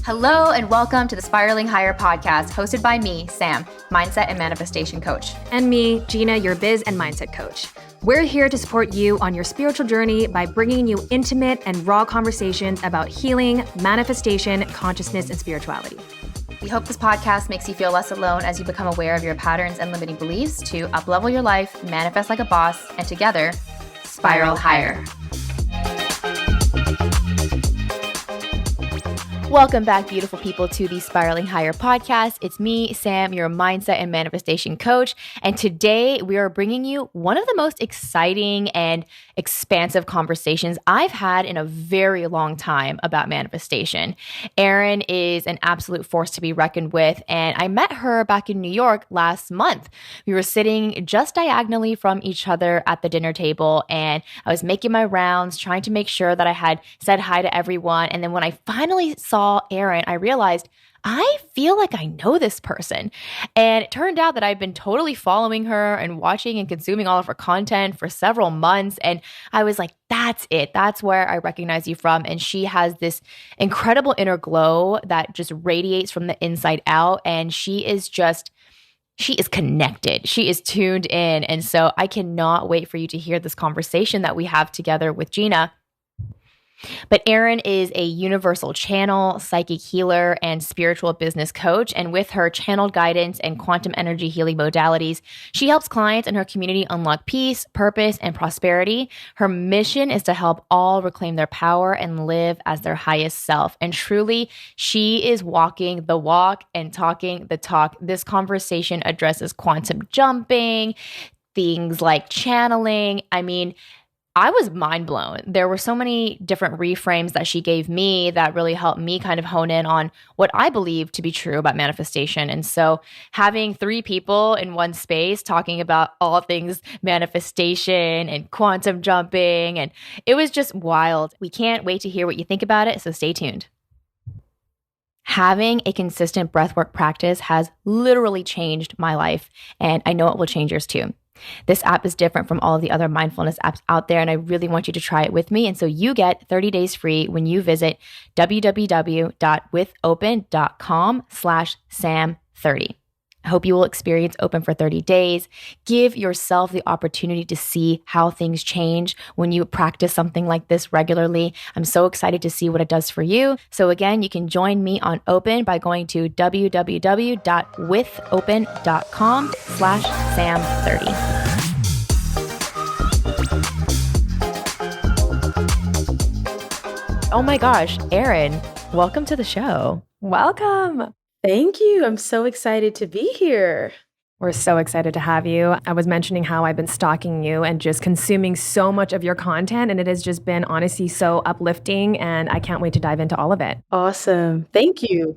Hello and welcome to the Spiraling Higher podcast, hosted by me, Sam, mindset and manifestation coach. And me, Gina, your biz and mindset coach. We're here to support you on your spiritual journey by bringing you intimate and raw conversations about healing, manifestation, consciousness, and spirituality. We hope this podcast makes you feel less alone as you become aware of your patterns and limiting beliefs to uplevel your life, manifest like a boss, and together, spiral higher. Welcome back, beautiful people, to the Spiraling Higher podcast. It's me, Sam, your mindset and manifestation coach. And today we are bringing you one of the most exciting and expansive conversations I've had in a very long time about manifestation. Erin is an absolute force to be reckoned with. And I met her back in New York last month. We were sitting just diagonally from each other at the dinner table. And I was making my rounds, trying to make sure that I had said hi to everyone. And then when I finally saw Erin, I realized I feel like I know this person. And it turned out that I've been totally following her and watching and consuming all of her content for several months. And I was like, that's it. That's where I recognize you from. And she has this incredible inner glow that just radiates from the inside out. And she is connected. She is tuned in. And so I cannot wait for you to hear this conversation that we have together with Gina. But Erin is a universal channel, psychic healer, and spiritual business coach. And with her channeled guidance and quantum energy healing modalities, she helps clients and her community unlock peace, purpose, and prosperity. Her mission is to help all reclaim their power and live as their highest self. And truly, she is walking the walk and talking the talk. This conversation addresses quantum jumping, things like channeling. I was mind blown. There were so many different reframes that she gave me that really helped me kind of hone in on what I believe to be true about manifestation. And so having three people in one space talking about all things manifestation and quantum jumping, and it was just wild. We can't wait to hear what you think about it, so stay tuned. Having a consistent breathwork practice has literally changed my life, and I know it will change yours too. This app is different from all of the other mindfulness apps out there, and I really want you to try it with me. And so you get 30 days free when you visit www.withopen.com/Sam30. I hope you will experience Open for 30 days. Give yourself the opportunity to see how things change when you practice something like this regularly. I'm so excited to see what it does for you. So again, you can join me on Open by going to www.withopen.com/Sam30. Oh my gosh, Erin, welcome to the show. Welcome. Thank you. I'm so excited to be here. We're so excited to have you. I was mentioning how I've been stalking you and just consuming so much of your content, and it has just been honestly so uplifting, and I can't wait to dive into all of it. Awesome. Thank you.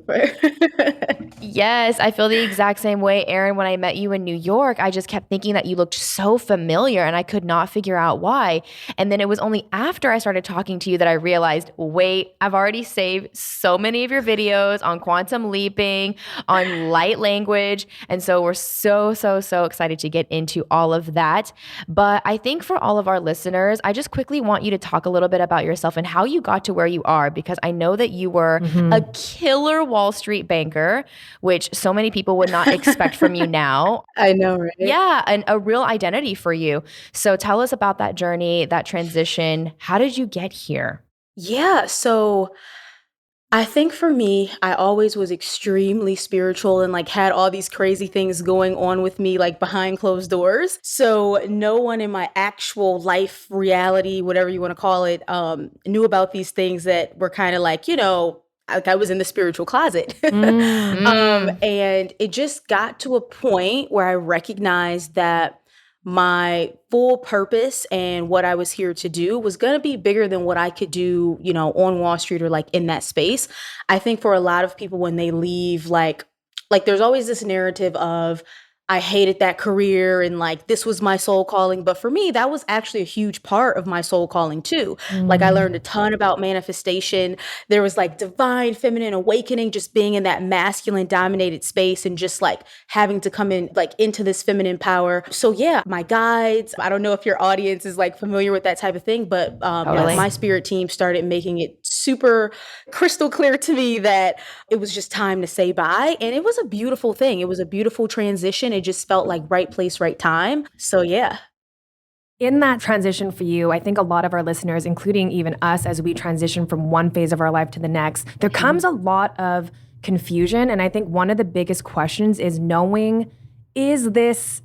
Yes, I feel the exact same way, Erin. When I met you in New York, I just kept thinking that you looked so familiar, and I could not figure out why. And then it was only after I started talking to you that I realized, wait, I've already saved so many of your videos on quantum leaping, on light language. And so we're so excited to get into all of that. But I think for all of our listeners, I just quickly want you to talk a little bit about yourself and how you got to where you are, because I know that you were a killer Wall Street banker, which so many people would not expect from you now. I know, right? Yeah, and a real identity for you. So tell us about that journey, that transition. How did you get here? Yeah. So I think for me, I always was extremely spiritual and had all these crazy things going on with me, behind closed doors. So no one in my actual life, reality, whatever you want to call it, knew about these things that were kind of I was in the spiritual closet. And it just got to a point where I recognized that my full purpose and what I was here to do was going to be bigger than what I could do, on Wall Street or in that space. I think for a lot of people when they leave, there's always this narrative of I hated that career and like this was my soul calling. But for me, that was actually a huge part of my soul calling too. Like I learned a ton about manifestation. There was like divine feminine awakening, just being in that masculine dominated space and just like having to come in like into this feminine power. So yeah, my guides, I don't know if your audience is like familiar with that type of thing, but Totally. my spirit team started making it super crystal clear to me that it was just time to say bye. And it was a beautiful thing. It was a beautiful transition. It just felt like right place, right time. So yeah. In that transition for you, I think a lot of our listeners, including even us, as we transition from one phase of our life to the next, there comes a lot of confusion. And I think one of the biggest questions is knowing, is this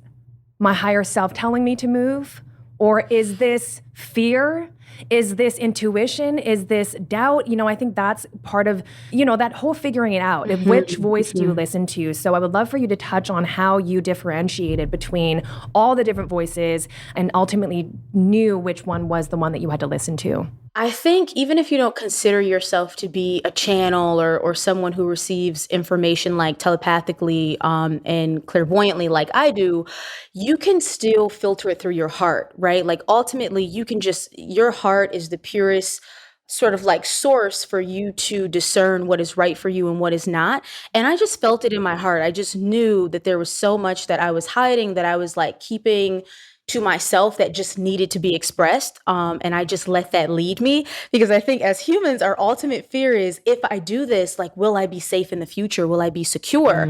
my higher self telling me to move? Or is this fear? Is this intuition? Is this doubt? I think that's part of, that whole figuring it out. Which voice do you listen to? So I would love for you to touch on how you differentiated between all the different voices and ultimately knew which one was the one that you had to listen to. I think even if you don't consider yourself to be a channel or someone who receives information like telepathically and clairvoyantly like I do, you can still filter it through your heart, right? Like ultimately your heart is the purest sort of like source for you to discern what is right for you and what is not. And I just felt it in my heart. I just knew that there was so much that I was hiding, that I was like keeping to myself, that just needed to be expressed. And I just let that lead me, because I think as humans, our ultimate fear is, if I do this, like, will I be safe in the future? Will I be secure?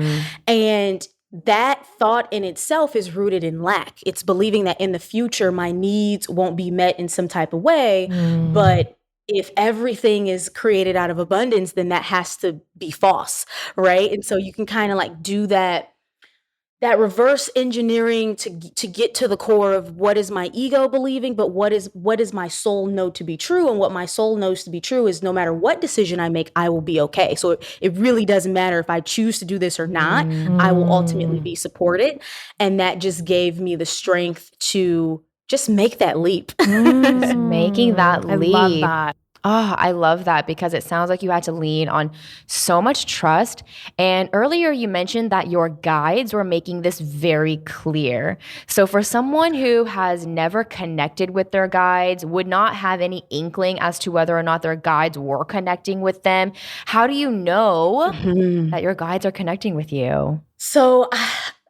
And that thought in itself is rooted in lack. It's believing that in the future, my needs won't be met in some type of way. But if everything is created out of abundance, then that has to be false, right? And so you can kind of like do that reverse engineering to get to the core of what is my ego believing, but what is my soul know to be true. And what my soul knows to be true is no matter what decision I make, I will be okay. So it really doesn't matter if I choose to do this or not, I will ultimately be supported. And that just gave me the strength to just make that leap. Just making that I leap. love that. Oh, I love that, because it sounds like you had to lean on so much trust. And earlier you mentioned that your guides were making this very clear. So for someone who has never connected with their guides, would not have any inkling as to whether or not their guides were connecting with them, how do you know that your guides are connecting with you? So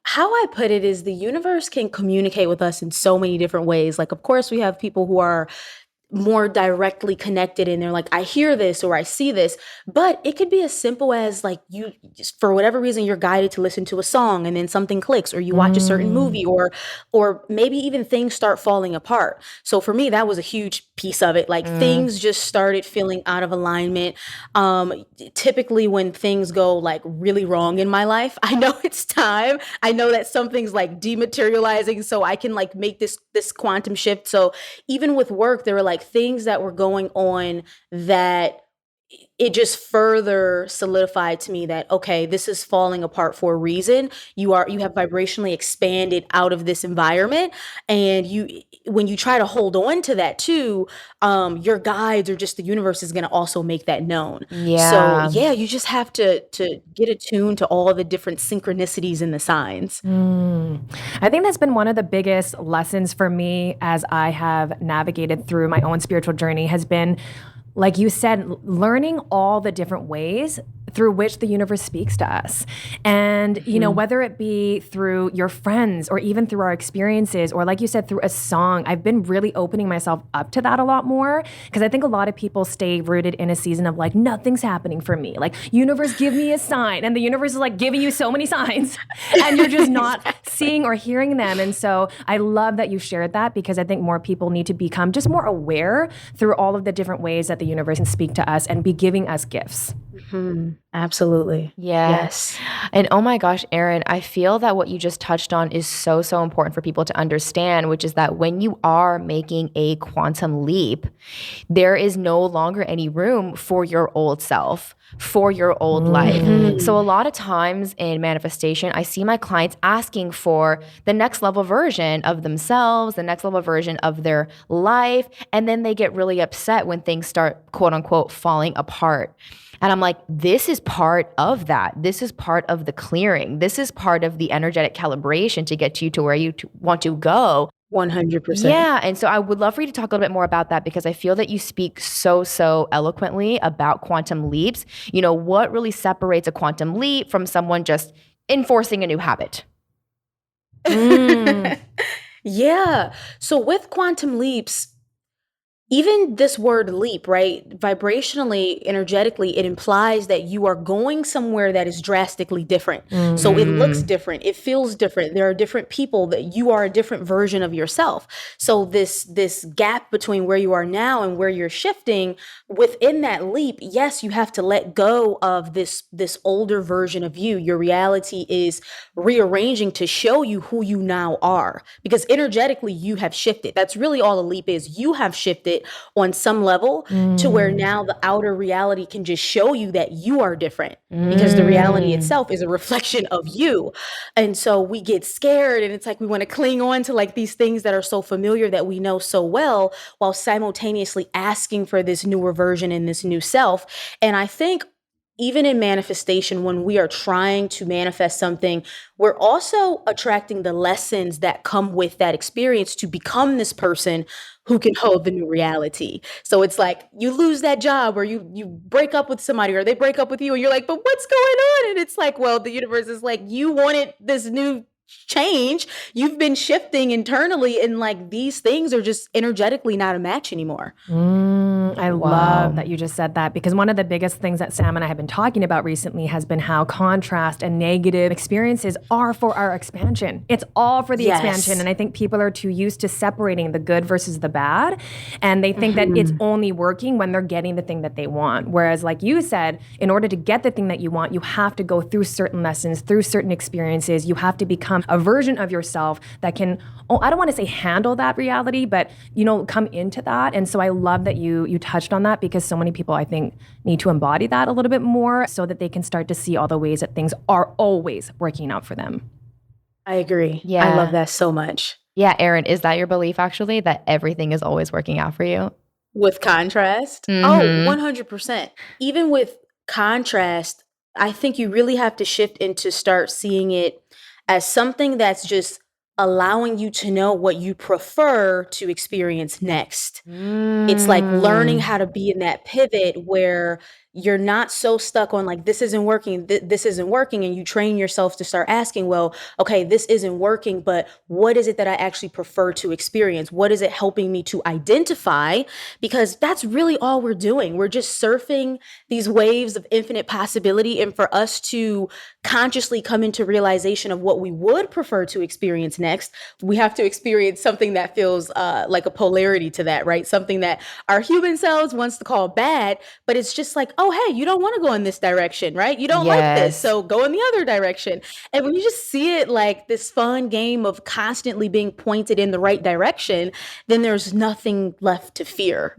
how I put it is, the universe can communicate with us in so many different ways. Like, of course, we have people who are more directly connected and they're like, I hear this or I see this, but it could be as simple as like, you just, for whatever reason, you're guided to listen to a song and then something clicks, or you watch a certain movie, or maybe even things start falling apart. So for me, that was a huge piece of it. Like things just started feeling out of alignment. Typically when things go like really wrong in my life, I know it's time. I know that something's like dematerializing, so I can like make this quantum shift. So even with work, there were like things that were going on that it just further solidified to me that, okay, this is falling apart for a reason. You have vibrationally expanded out of this environment. And when you try to hold on to that too, your guides or just the universe is going to also make that known. Yeah. So yeah, you just have to get attuned to all the different synchronicities in the signs. I think that's been one of the biggest lessons for me as I have navigated through my own spiritual journey, has been, like you said, learning all the different ways through which the universe speaks to us. And, whether it be through your friends or even through our experiences, or like you said, through a song, I've been really opening myself up to that a lot more, because I think a lot of people stay rooted in a season of like, nothing's happening for me. Like, universe, give me a sign. And the universe is like giving you so many signs and you're just not seeing or hearing them. And so I love that you shared that, because I think more people need to become just more aware through all of the different ways that the universe can speak to us and be giving us gifts. Absolutely. Yes. And oh my gosh, Erin, I feel that what you just touched on is so, so important for people to understand, which is that when you are making a quantum leap, there is no longer any room for your old self, for your old life. So a lot of times in manifestation, I see my clients asking for the next level version of themselves, the next level version of their life, and then they get really upset when things start, quote unquote, falling apart. And I'm like, like, this is part of that. This is part of the clearing. This is part of the energetic calibration to get you to where you want to go. 100%. Yeah. And so I would love for you to talk a little bit more about that, because I feel that you speak so eloquently about quantum leaps. You know, what really separates a quantum leap from someone just enforcing a new habit? Yeah. So with quantum leaps, even this word leap, right? Vibrationally, energetically, it implies that you are going somewhere that is drastically different. So it looks different. It feels different. There are different people, that you are a different version of yourself. So this gap between where you are now and where you're shifting, within that leap, yes, you have to let go of this older version of you. Your reality is rearranging to show you who you now are, because energetically you have shifted. That's really all a leap is. You have shifted on some level to where now the outer reality can just show you that you are different, because the reality itself is a reflection of you. And so we get scared, and it's like we want to cling on to like these things that are so familiar, that we know so well, while simultaneously asking for this newer version and this new self. And I think even in manifestation, when we are trying to manifest something, we're also attracting the lessons that come with that experience to become this person who can hold the new reality. So it's like you lose that job, or you break up with somebody, or they break up with you, and you're like, but what's going on? And it's like, well, the universe is like, you wanted this new change. You've been shifting internally, and like these things are just energetically not a match anymore. I love that you just said that, because one of the biggest things that Sam and I have been talking about recently has been how contrast and negative experiences are for our expansion. It's all for the expansion. And I think people are too used to separating the good versus the bad. And they think that it's only working when they're getting the thing that they want. Whereas, like you said, in order to get the thing that you want, you have to go through certain lessons, through certain experiences. You have to become a version of yourself that can, I don't want to say handle that reality, but, you know, come into that. And so I love that you touched on that, because so many people, I think, need to embody that a little bit more so that they can start to see all the ways that things are always working out for them. I agree. Yeah. I love that so much. Yeah, Erin, is that your belief actually, that everything is always working out for you? With contrast? Oh, 100%. Even with contrast, I think you really have to shift into start seeing it as something that's just allowing you to know what you prefer to experience next. It's like learning how to be in that pivot where you're not so stuck on like, this isn't working, this isn't working. And you train yourself to start asking, well, okay, this isn't working, but what is it that I actually prefer to experience? What is it helping me to identify? Because that's really all we're doing. We're just surfing these waves of infinite possibility. And for us to consciously come into realization of what we would prefer to experience next, we have to experience something that feels like a polarity to that, right? Something that our human selves wants to call bad, but it's just like, oh, hey, you don't want to go in this direction, right? You don't like this, so go in the other direction. And when you just see it like this fun game of constantly being pointed in the right direction, then there's nothing left to fear.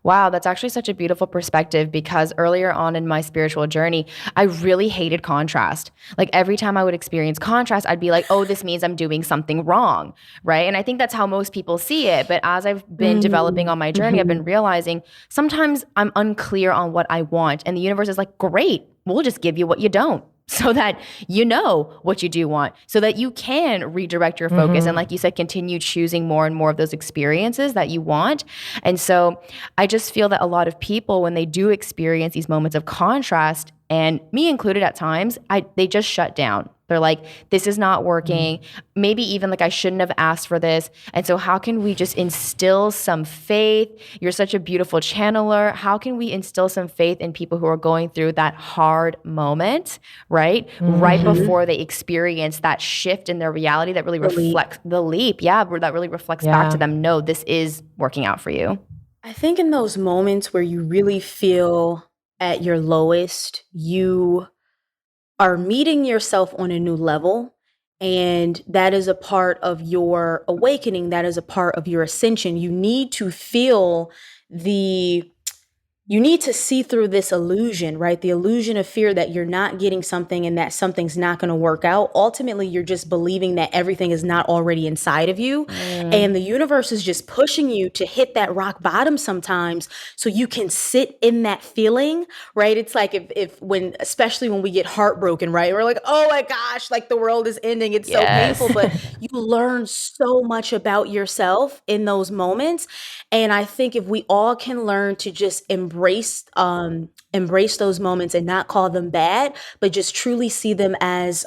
Wow, that's actually such a beautiful perspective, because earlier on in my spiritual journey, I really hated contrast. Like every time I would experience contrast, I'd be like, oh, this means I'm doing something wrong, right? And I think that's how most people see it. But as I've been developing on my journey, I've been realizing sometimes I'm unclear on what I want. And the universe is like, great, we'll just give you what you don't, so that you know what you do want, so that you can redirect your focus. And like you said, continue choosing more and more of those experiences that you want. And so I just feel that a lot of people, when they do experience these moments of contrast, and me included at times, they just shut down. They're like, this is not working. Maybe even like, I shouldn't have asked for this. And so how can we just instill some faith? You're such a beautiful channeler. How can we instill some faith in people who are going through that hard moment, right? Right before they experience that shift in their reality that really reflects the leap. Yeah, that really reflects back to them. No, this is working out for you. I think in those moments where you really feel at your lowest, you are meeting yourself on a new level. And that is a part of your awakening. That is a part of your ascension. You need to feel the you need to see through this illusion, right? The illusion of fear that you're not getting something and that something's not going to work out. Ultimately, you're just believing that everything is not already inside of you. And the universe is just pushing you to hit that rock bottom sometimes so you can sit in that feeling, right? It's like especially when we get heartbroken, right? We're like, oh my gosh, like the world is ending. It's so Yes. painful. But you learn so much about yourself in those moments. And I think if we all can learn to just embrace those moments and not call them bad, but just truly see them as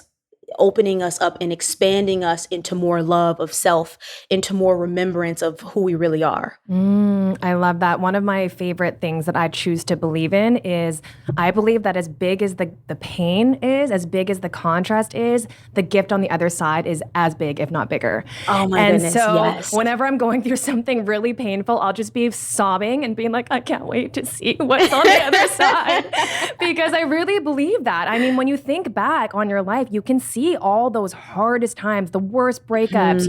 opening us up and expanding us into more love of self, into more remembrance of who we really are. I love that. One of my favorite things that I choose to believe in is I believe that as big as the pain is, as big as the contrast is, the gift on the other side is as big, if not bigger. Oh my And goodness, so yes. whenever I'm going through something really painful, I'll just be sobbing and being like, I can't wait to see what's on the other side. Because I really believe that. I mean, when you think back on your life, you can see all those hardest times, the worst breakups,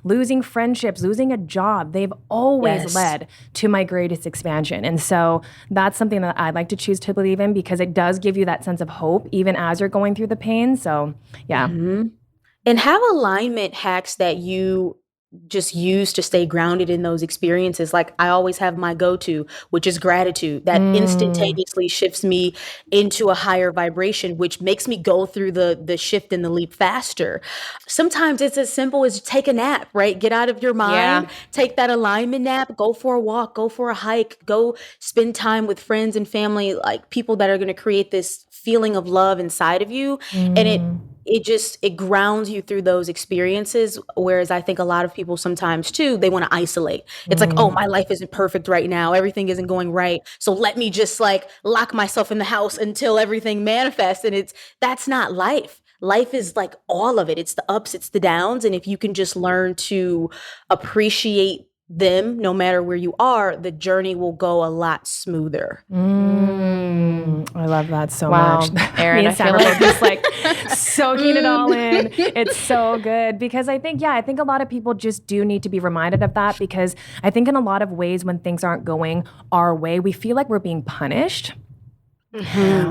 losing friendships, losing a job. They've always Yes. led to my greatest expansion. And so that's something that I'd like to choose to believe in because it does give you that sense of hope even as you're going through the pain. So, yeah. And have alignment hacks that you just use to stay grounded in those experiences. Like I always have my go-to, which is gratitude. That instantaneously shifts me into a higher vibration, which makes me go through the shift and the leap faster. Sometimes it's as simple as take a nap, right? Get out of your mind, take that alignment nap, go for a walk, go for a hike, go spend time with friends and family, like people that are going to create this feeling of love inside of you. And it grounds you through those experiences. Whereas I think a lot of people sometimes too, they want to isolate. It's like, oh, my life isn't perfect right now. Everything isn't going right. So let me just like lock myself in the house until everything manifests. And that's not life. Life is like all of it. It's the ups, it's the downs. And if you can just learn to appreciate them, no matter where you are, the journey will go a lot smoother. I love that so Wow, much. Erin, Me I and feel Sam are like- both just like soaking it all in. It's so good because I think a lot of people just do need to be reminded of that because I think in a lot of ways when things aren't going our way, we feel like we're being punished.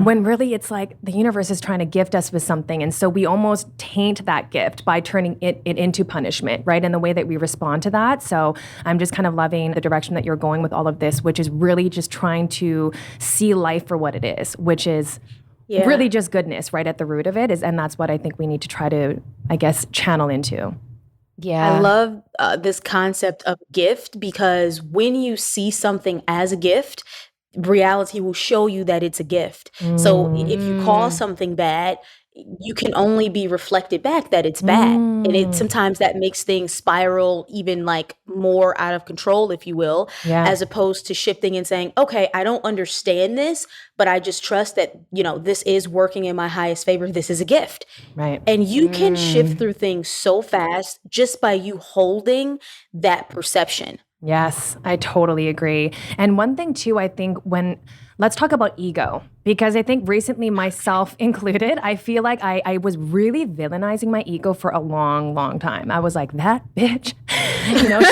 When really it's like the universe is trying to gift us with something. And so we almost taint that gift by turning it into punishment, right? And the way that we respond to that. So I'm just kind of loving the direction that you're going with all of this, which is really just trying to see life for what it is, which is really just goodness right at the root of it. And that's what I think we need to try to, I guess, channel into. Yeah. I love this concept of gift because when you see something as a gift, reality will show you that it's a gift. So if you call something bad, you can only be reflected back that it's bad. And sometimes that makes things spiral even like more out of control, if you will, as opposed to shifting and saying, okay, I don't understand this, but I just trust that, this is working in my highest favor. This is a gift. Right. And you can shift through things so fast just by you holding that perception. Yes, I totally agree. And one thing too, I think let's talk about ego, because I think recently, myself included, I feel like I was really villainizing my ego for a long, long time. I was like, that bitch,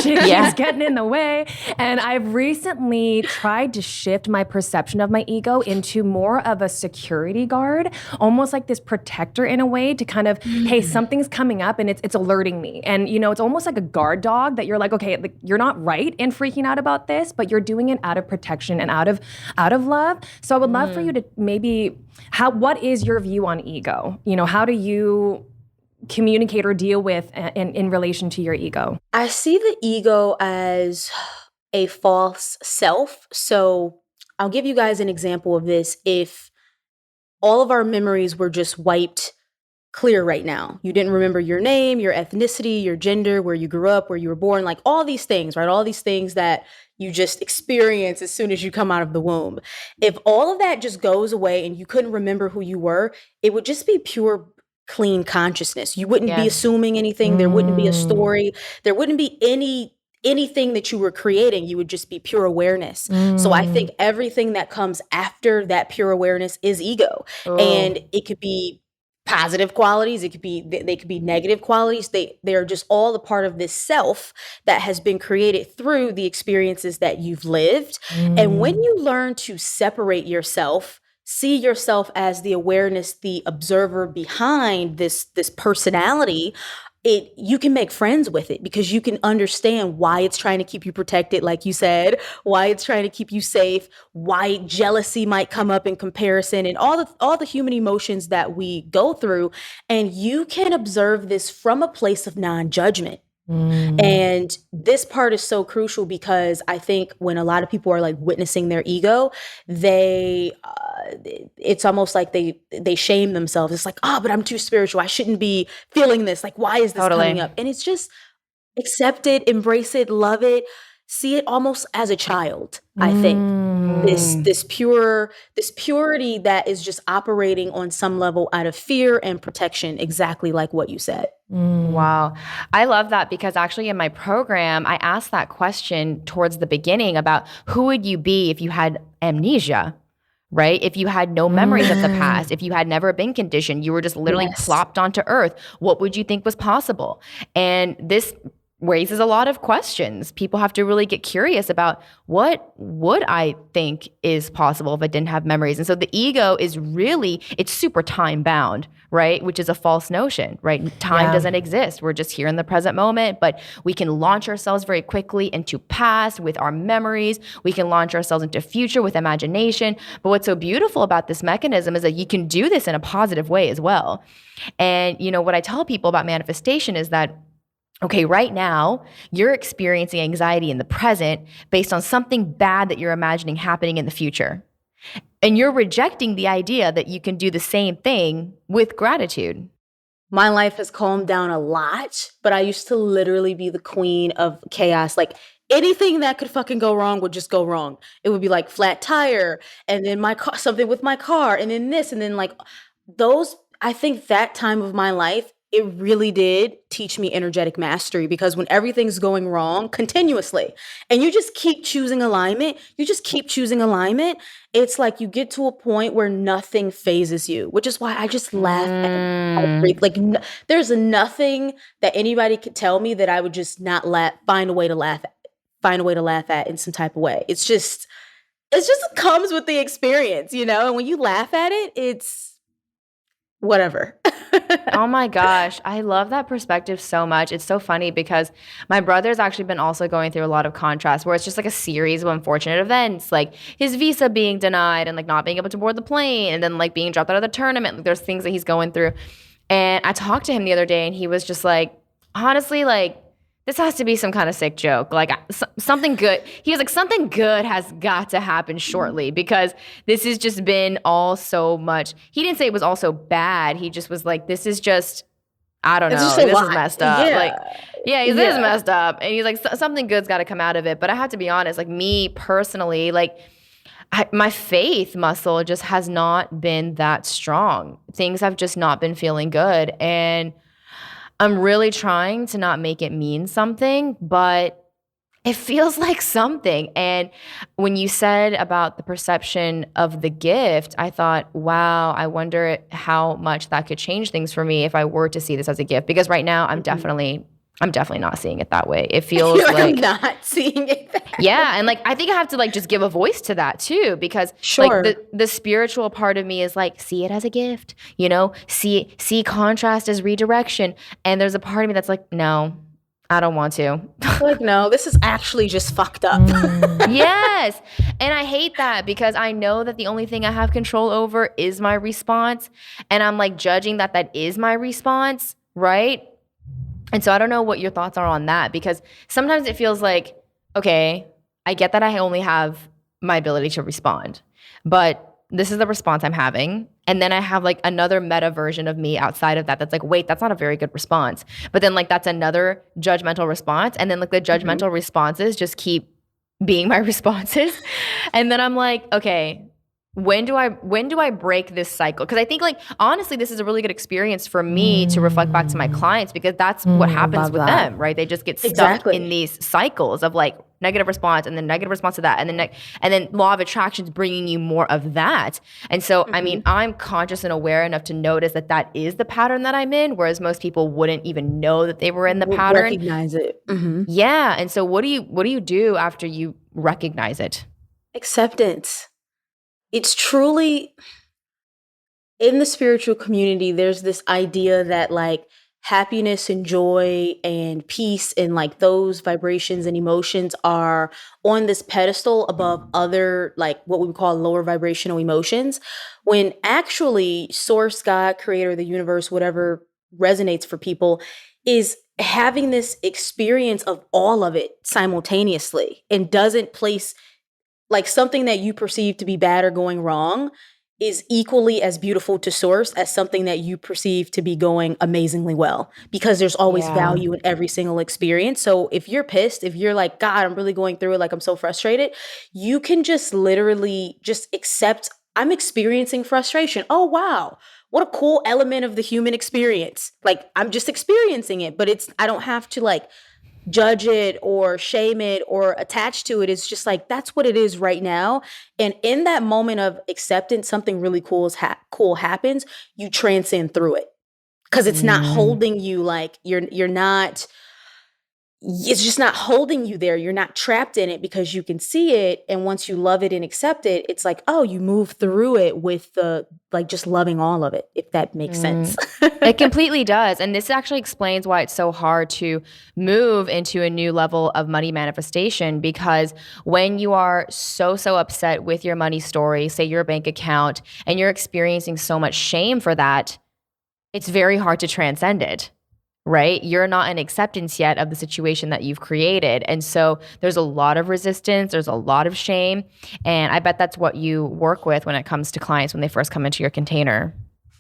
she keeps getting in the way. And I've recently tried to shift my perception of my ego into more of a security guard, almost like this protector in a way to kind of, hey, something's coming up and it's alerting me. And, it's almost like a guard dog that you're like, okay, like, you're not right in freaking out about this, but you're doing it out of protection and out of love. So I would love for you to maybe, what is your view on ego? How do you communicate or deal with in relation to your ego? I see the ego as a false self. So I'll give you guys an example of this. If all of our memories were just wiped clear right now, you didn't remember your name, your ethnicity, your gender, where you grew up, where you were born, like all these things, right? All these things that you just experience as soon as you come out of the womb. If all of that just goes away and you couldn't remember who you were, it would just be pure clean consciousness. You wouldn't be assuming anything. There wouldn't be a story. There wouldn't be anything that you were creating. You would just be pure awareness. So I think everything that comes after that pure awareness is ego. And it could be positive qualities, it could be they could be negative qualities. They're just all a part of this self that has been created through the experiences that you've lived. And when you learn to separate yourself, see yourself as the awareness, the observer behind this personality, you can make friends with it, because you can understand why it's trying to keep you protected, like you said, why it's trying to keep you safe, why jealousy might come up in comparison, and all the human emotions that we go through. And you can observe this from a place of non-judgment. And this part is so crucial, because I think when a lot of people are like witnessing their ego, it's almost like they shame themselves. It's like, oh, but I'm too spiritual, I shouldn't be feeling this. Like, why is this coming up? And it's just accept it, embrace it, love it, see it almost as a child. I think this purity that is just operating on some level out of fear and protection, exactly like what you said. Wow. I love that, because actually in my program, I asked that question towards the beginning about who would you be if you had amnesia, right? If you had no memories of the past, if you had never been conditioned, you were just literally plopped onto earth, what would you think was possible? And this raises a lot of questions. People have to really get curious about, what would I think is possible if I didn't have memories? And so the ego is really, it's super time bound, right? Which is a false notion, right? Time doesn't exist. We're just here in the present moment, but we can launch ourselves very quickly into past with our memories. We can launch ourselves into future with imagination. But what's so beautiful about this mechanism is that you can do this in a positive way as well. And what I tell people about manifestation is that, okay, right now, you're experiencing anxiety in the present based on something bad that you're imagining happening in the future. And you're rejecting the idea that you can do the same thing with gratitude. My life has calmed down a lot, but I used to literally be the queen of chaos. Like, anything that could fucking go wrong would just go wrong. It would be like flat tire, and then my car, something with my car, and then this, and then like those. I think that time of my life, it really did teach me energetic mastery, because when everything's going wrong continuously and you just keep choosing alignment, it's like you get to a point where nothing phases you, which is why I just laugh at like there's nothing that anybody could tell me that I would just not find a way to laugh at in some type of way. It's just comes with the experience, and when you laugh at it, it's whatever. Oh my gosh. I love that perspective so much. It's so funny, because my brother's actually been also going through a lot of contrast, where it's just like a series of unfortunate events, like his visa being denied and like not being able to board the plane, and then like being dropped out of the tournament. Like, there's things that he's going through. And I talked to him the other day, and he was just like, honestly, like, this has to be some kind of sick joke. Like, something good. He was like, something good has got to happen shortly, because this has just been all so much. He didn't say it was all so bad. He just was like, this is just, I don't know. This is messed up. This is messed up. And he's like, something good's got to come out of it. But I have to be honest, like, me personally, like, my faith muscle just has not been that strong. Things have just not been feeling good. And I'm really trying to not make it mean something, but it feels like something. And when you said about the perception of the gift, I thought, wow, I wonder how much that could change things for me if I were to see this as a gift. Because right now, I'm definitely not seeing it that way. It feels like I'm not seeing it that way. Yeah, and like I think I have to like just give a voice to that too, because like the spiritual part of me is like, see it as a gift, see contrast as redirection. And there's a part of me that's like, no, I don't want to. Like, no, this is actually just fucked up. Yes. And I hate that, because I know that the only thing I have control over is my response. And I'm like judging that is my response, right? And so I don't know what your thoughts are on that, because sometimes it feels like, okay, I get that I only have my ability to respond, but this is the response I'm having. And then I have like another meta version of me outside of that that's like, wait, that's not a very good response. But then like that's another judgmental response. And then like the judgmental responses just keep being my responses. And then I'm like, okay, when do I break this cycle? Because I think, like, honestly, this is a really good experience for me to reflect back to my clients, because that's what happens love with that. them, right? They just get stuck Exactly. in these cycles of like negative response and then negative response to that, and then law of attraction is bringing you more of that. And so, I mean, I'm conscious and aware enough to notice that that is the pattern that I'm in, whereas most people wouldn't even know that they were in the pattern. Recognize it. Yeah. And so, what do you do after you recognize it? Acceptance. It's truly, in the spiritual community, there's this idea that like happiness and joy and peace and like those vibrations and emotions are on this pedestal above other, like what we would call lower vibrational emotions, when actually source, God, creator, the universe, whatever resonates for people, is having this experience of all of it simultaneously, and doesn't place like something that you perceive to be bad or going wrong is equally as beautiful to source as something that you perceive to be going amazingly well, because there's always value in every single experience. So if you're pissed, if you're like, God, I'm really going through it, like I'm so frustrated, you can just literally just accept, I'm experiencing frustration. Oh, wow. What a cool element of the human experience. Like I'm just experiencing it, but I don't have to like judge it or shame it or attach to it. It's just like, that's what it is right now. And in that moment of acceptance, something really cool happens. You transcend through it, because it's not holding you, like you're not, it's just not holding you there. You're not trapped in it because you can see it. And once you love it and accept it, it's like, oh, you move through it with the, like, just loving all of it, if that makes sense. It completely does. And this actually explains why it's so hard to move into a new level of money manifestation, because when you are so upset with your money story, say your bank account, and you're experiencing so much shame for that, it's very hard to transcend it. Right? You're not in acceptance yet of the situation that you've created. And so there's a lot of resistance, there's a lot of shame. And I bet that's what you work with when it comes to clients when they first come into your container.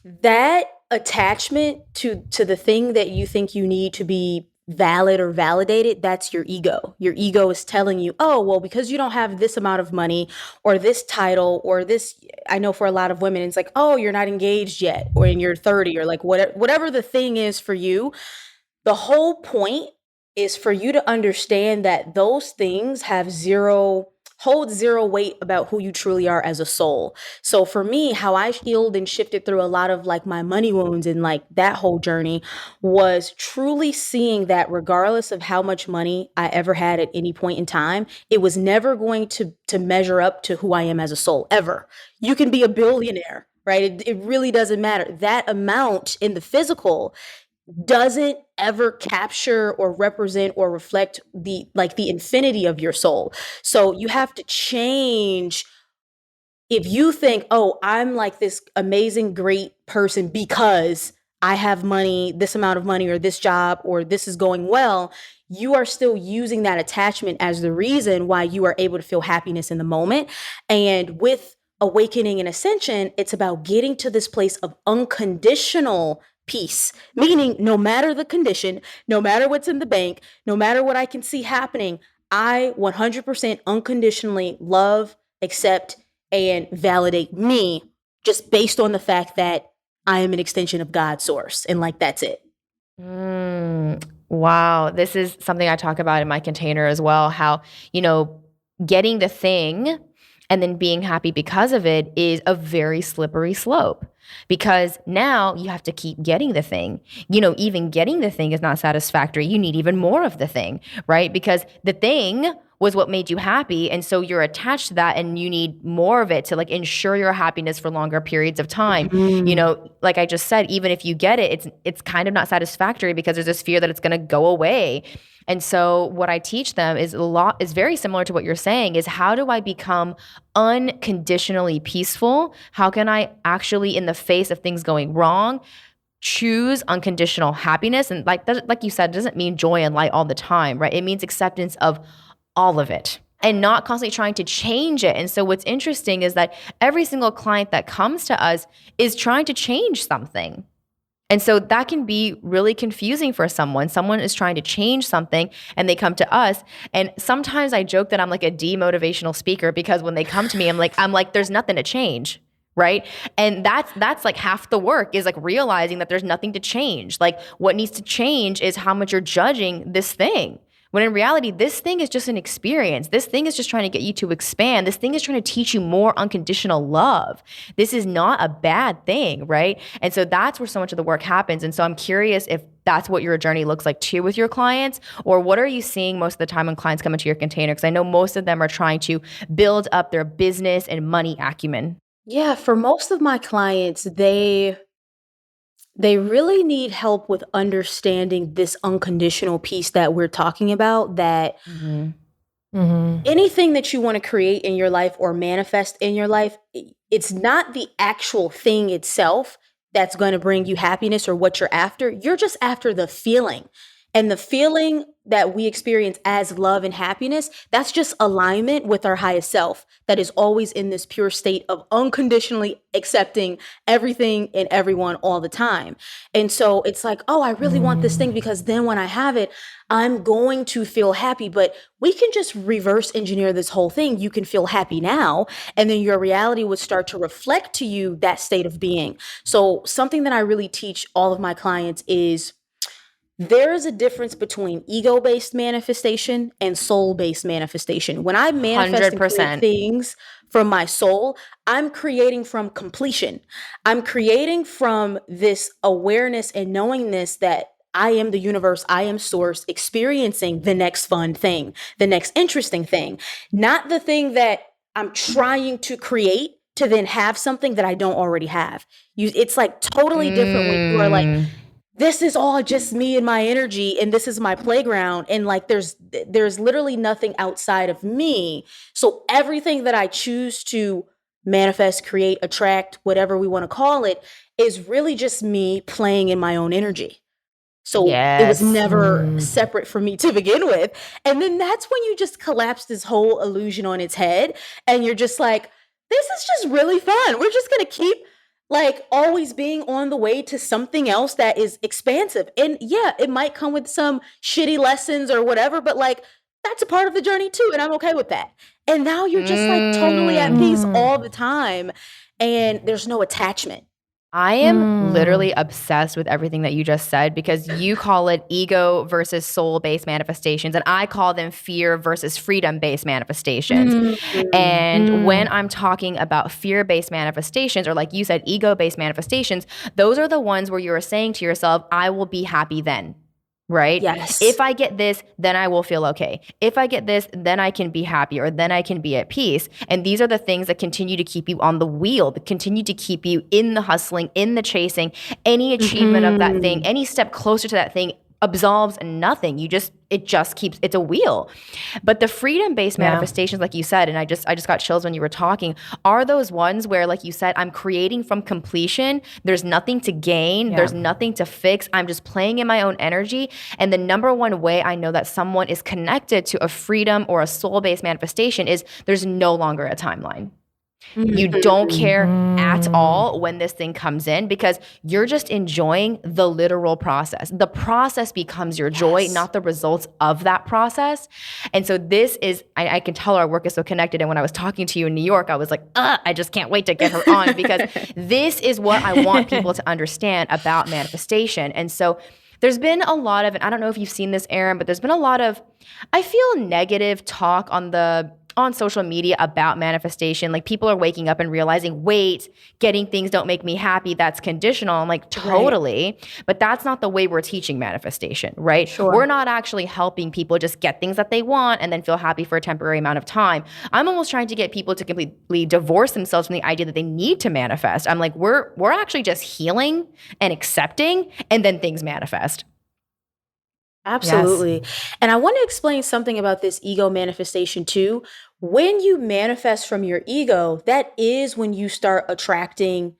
That attachment to the thing that you think you need to be valid or validated, that's your ego. Your ego is telling you, oh, well, because you don't have this amount of money or this title or this, I know for a lot of women, it's like, oh, you're not engaged yet, or in your 30, or like whatever the thing is for you. The whole point is for you to understand that those things hold zero weight about who you truly are as a soul. So for me, how I healed and shifted through a lot of like my money wounds and like that whole journey was truly seeing that regardless of how much money I ever had at any point in time, it was never going to measure up to who I am as a soul, ever. You can be a billionaire, right? It really doesn't matter. That amount in the physical doesn't ever capture or represent or reflect the infinity of your soul. So you have to change. If you think, oh, I'm like this amazing, great person because I have money, this amount of money, or this job, or this is going well, you are still using that attachment as the reason why you are able to feel happiness in the moment. And with awakening and ascension, it's about getting to this place of unconditional peace, meaning no matter the condition, no matter what's in the bank, no matter what I can see happening, I 100% unconditionally love, accept, and validate me just based on the fact that I am an extension of God's source. And like, that's it. Wow. This is something I talk about in my container as well, how, getting the thing and then being happy because of it is a very slippery slope, because now you have to keep getting the thing. Even getting the thing is not satisfactory. You need even more of the thing, right? Because the thing was what made you happy. And so you're attached to that and you need more of it to like ensure your happiness for longer periods of time. Like I just said, even if you get it, it's kind of not satisfactory because there's this fear that it's going to go away. And so what I teach them is very similar to what you're saying, is how do I become unconditionally peaceful? How can I actually, in the face of things going wrong, choose unconditional happiness? And like you said, it doesn't mean joy and light all the time, right? It means acceptance of all of it and not constantly trying to change it. And so what's interesting is that every single client that comes to us is trying to change something. And so that can be really confusing for someone. Someone is trying to change something and they come to us. And sometimes I joke that I'm like a demotivational speaker because when they come to me, I'm like, there's nothing to change. Right. And that's like half the work is like realizing that there's nothing to change. Like what needs to change is how much you're judging this thing. When in reality, this thing is just an experience. This thing is just trying to get you to expand. This thing is trying to teach you more unconditional love. This is not a bad thing, right? And so that's where so much of the work happens. And so I'm curious if that's what your journey looks like too with your clients, or what are you seeing most of the time when clients come into your container? Because I know most of them are trying to build up their business and money acumen. Yeah, for most of my clients, they really need help with understanding this unconditional piece that we're talking about, that Mm-hmm. anything that you want to create in your life or manifest in your life, it's not the actual thing itself that's going to bring you happiness or what you're after. You're just after the feeling. And the feeling that we experience as love and happiness, that's just alignment with our highest self that is always in this pure state of unconditionally accepting everything and everyone all the time. And so it's like, oh, I really want this thing because then when I have it, I'm going to feel happy. But we can just reverse engineer this whole thing. You can feel happy now, and then your reality would start to reflect to you that state of being. So something that I really teach all of my clients is there is a difference between ego-based manifestation and soul-based manifestation. When I manifest and create 100%. things from my soul, I'm creating from completion. I'm creating from this awareness and knowingness that I am the universe, I am source, experiencing the next fun thing, the next interesting thing, not the thing that I'm trying to create to then have something that I don't already have. It's like totally different when you are like, this is all just me and my energy, and this is my playground, and like there's literally nothing outside of me. So everything that I choose to manifest, create, attract, whatever we want to call it, is really just me playing in my own energy. So it was Yes. never separate from me to begin with. And then that's when you just collapse this whole illusion on its head, and you're just like, this is just really fun. We're just going to keep like always being on the way to something else that is expansive. And yeah, it might come with some shitty lessons or whatever, but like that's a part of the journey too. And I'm okay with that. And now you're just like totally at peace all the time. And there's no attachment. I am literally obsessed with everything that you just said because you call it ego versus soul-based manifestations, and I call them fear versus freedom-based manifestations. And when I'm talking about fear-based manifestations, or like you said, ego-based manifestations, those are the ones where you're saying to yourself, I will be happy then. Right? Yes. If I get this, then I will feel okay. If I get this, then I can be happy, or then I can be at peace. And these are the things that continue to keep you on the wheel, that continue to keep you in the hustling, in the chasing. Any achievement of that thing, any step closer to that thing absolves nothing. It just keeps, it's a wheel. But the freedom-based manifestations, like you said, and I just got chills when you were talking, are those ones where, like you said, I'm creating from completion. There's nothing to gain. There's nothing to fix. I'm just playing in my own energy. And the number one way I know that someone is connected to a freedom or a soul-based manifestation is there's no longer a timeline. You don't care at all when this thing comes in because you're just enjoying the literal process. The process becomes your joy, not the results of that process. And so this is, I can tell our work is so connected. And when I was talking to you in New York, I was like, I just can't wait to get her on because this is what I want people to understand about manifestation. And so there's been a lot of, and I don't know if you've seen this, Erin, but there's been a lot of, I feel, negative talk on social media about manifestation. Like people are waking up and realizing, wait, getting things don't make me happy. That's conditional. I'm like, totally. Right. But that's not the way we're teaching manifestation, right? Sure. We're not actually helping people just get things that they want and then feel happy for a temporary amount of time. I'm almost trying to get people to completely divorce themselves from the idea that they need to manifest. I'm like, we're actually just healing and accepting, and then things manifest. Absolutely. Yes. And I want to explain something about this ego manifestation too. When you manifest from your ego, that is when you start attracting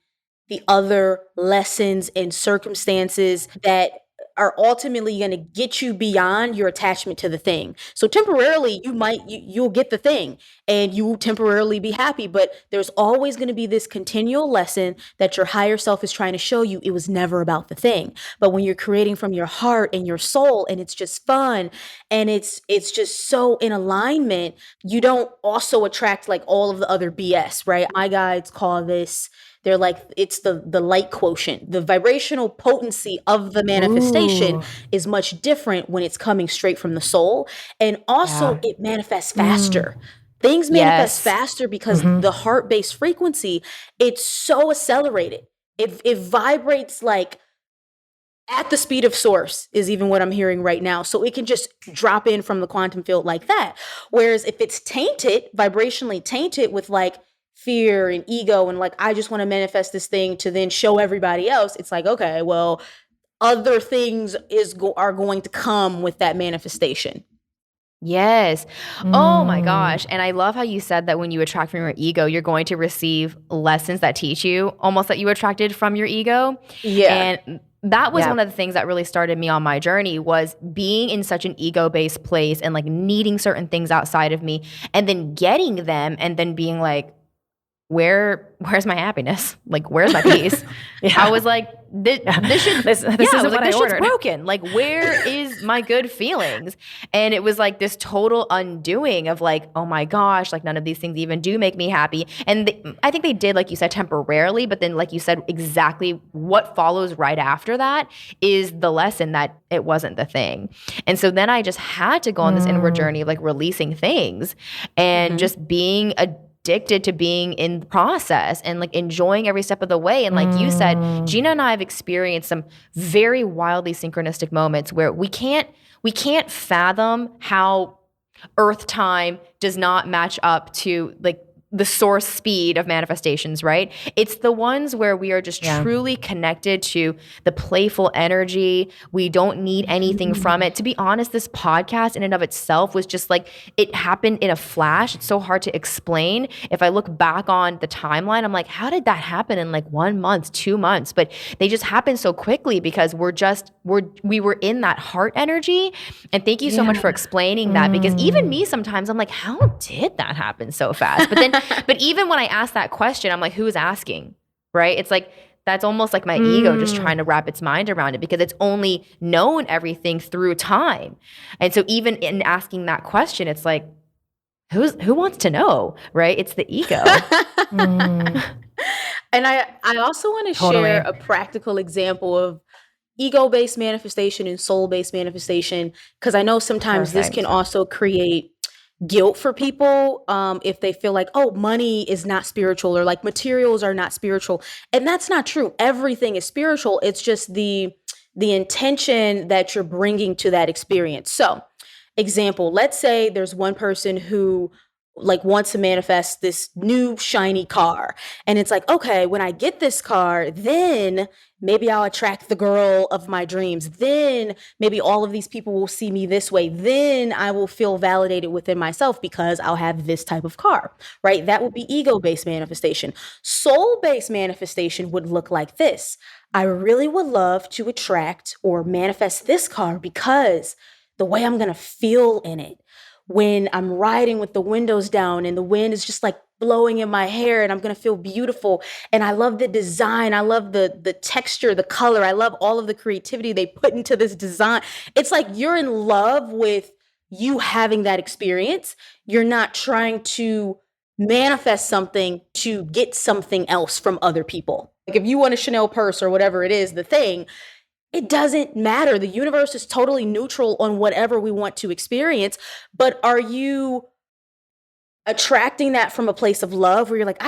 the other lessons and circumstances that are ultimately going to get you beyond your attachment to the thing. So temporarily you'll get the thing and you will temporarily be happy, but there's always going to be this continual lesson that your higher self is trying to show you. It was never about the thing. But when you're creating from your heart and your soul, and it's just fun and it's just so in alignment, you don't also attract like all of the other BS, right? My guides call this, they're like, it's the light quotient. The vibrational potency of the manifestation is much different when it's coming straight from the soul. And also it manifests faster. Things manifest faster because the heart-based frequency, it's so accelerated. It vibrates like at the speed of source is even what I'm hearing right now. So it can just drop in from the quantum field like that. Whereas if it's tainted, vibrationally tainted with like fear and ego and like, I just want to manifest this thing to then show everybody else, it's like, okay, well, other things are going to come with that manifestation. Yes. Oh my gosh. And I love how you said that when you attract from your ego, you're going to receive lessons that teach you almost that you attracted from your ego. Yeah. And that was one of the things that really started me on my journey, was being in such an ego-based place and like needing certain things outside of me and then getting them and then being like, where's my happiness? Like, where's my peace? I was like, this isn't what I ordered. Shit's broken. Like, where is my good feelings? And it was like this total undoing of like, oh my gosh, like none of these things even do make me happy. And I think they did, like you said, temporarily, but then like you said, exactly what follows right after that is the lesson that it wasn't the thing. And so then I just had to go on this inward journey of like releasing things and just being addicted to being in the process and like enjoying every step of the way. And like you said, Gina and I have experienced some very wildly synchronistic moments where we can't fathom how Earth time does not match up to like the source speed of manifestations, right? It's the ones where we are just truly connected to the playful energy. We don't need anything from it. To be honest, this podcast in and of itself was just like, it happened in a flash. It's so hard to explain. If I look back on the timeline, I'm like, how did that happen in like 1 month, 2 months? But they just happened so quickly because we were in that heart energy. And thank you so much for explaining that, because even me sometimes I'm like, how did that happen so fast? But then but even when I ask that question, I'm like, who is asking, right? It's like, that's almost like my ego just trying to wrap its mind around it because it's only known everything through time. And so even in asking that question, it's like, who wants to know, right? It's the ego. And I also want to share a practical example of ego-based manifestation and soul-based manifestation, because I know sometimes this can also create guilt for people if they feel like, oh, money is not spiritual or like materials are not spiritual. And that's not true. Everything is spiritual. It's just the intention that you're bringing to that experience. So example, let's say there's one person who like wants to manifest this new shiny car. And it's like, okay, when I get this car, then maybe I'll attract the girl of my dreams. Then maybe all of these people will see me this way. Then I will feel validated within myself because I'll have this type of car, right? That would be ego-based manifestation. Soul-based manifestation would look like this. I really would love to attract or manifest this car because the way I'm going to feel in it, when I'm riding with the windows down and the wind is just like blowing in my hair and I'm going to feel beautiful. And I love the design. I love the texture, the color. I love all of the creativity they put into this design. It's like you're in love with you having that experience. You're not trying to manifest something to get something else from other people. Like if you want a Chanel purse or whatever it is, the thing, it doesn't matter. The universe is totally neutral on whatever we want to experience. But are you attracting that from a place of love where you're like,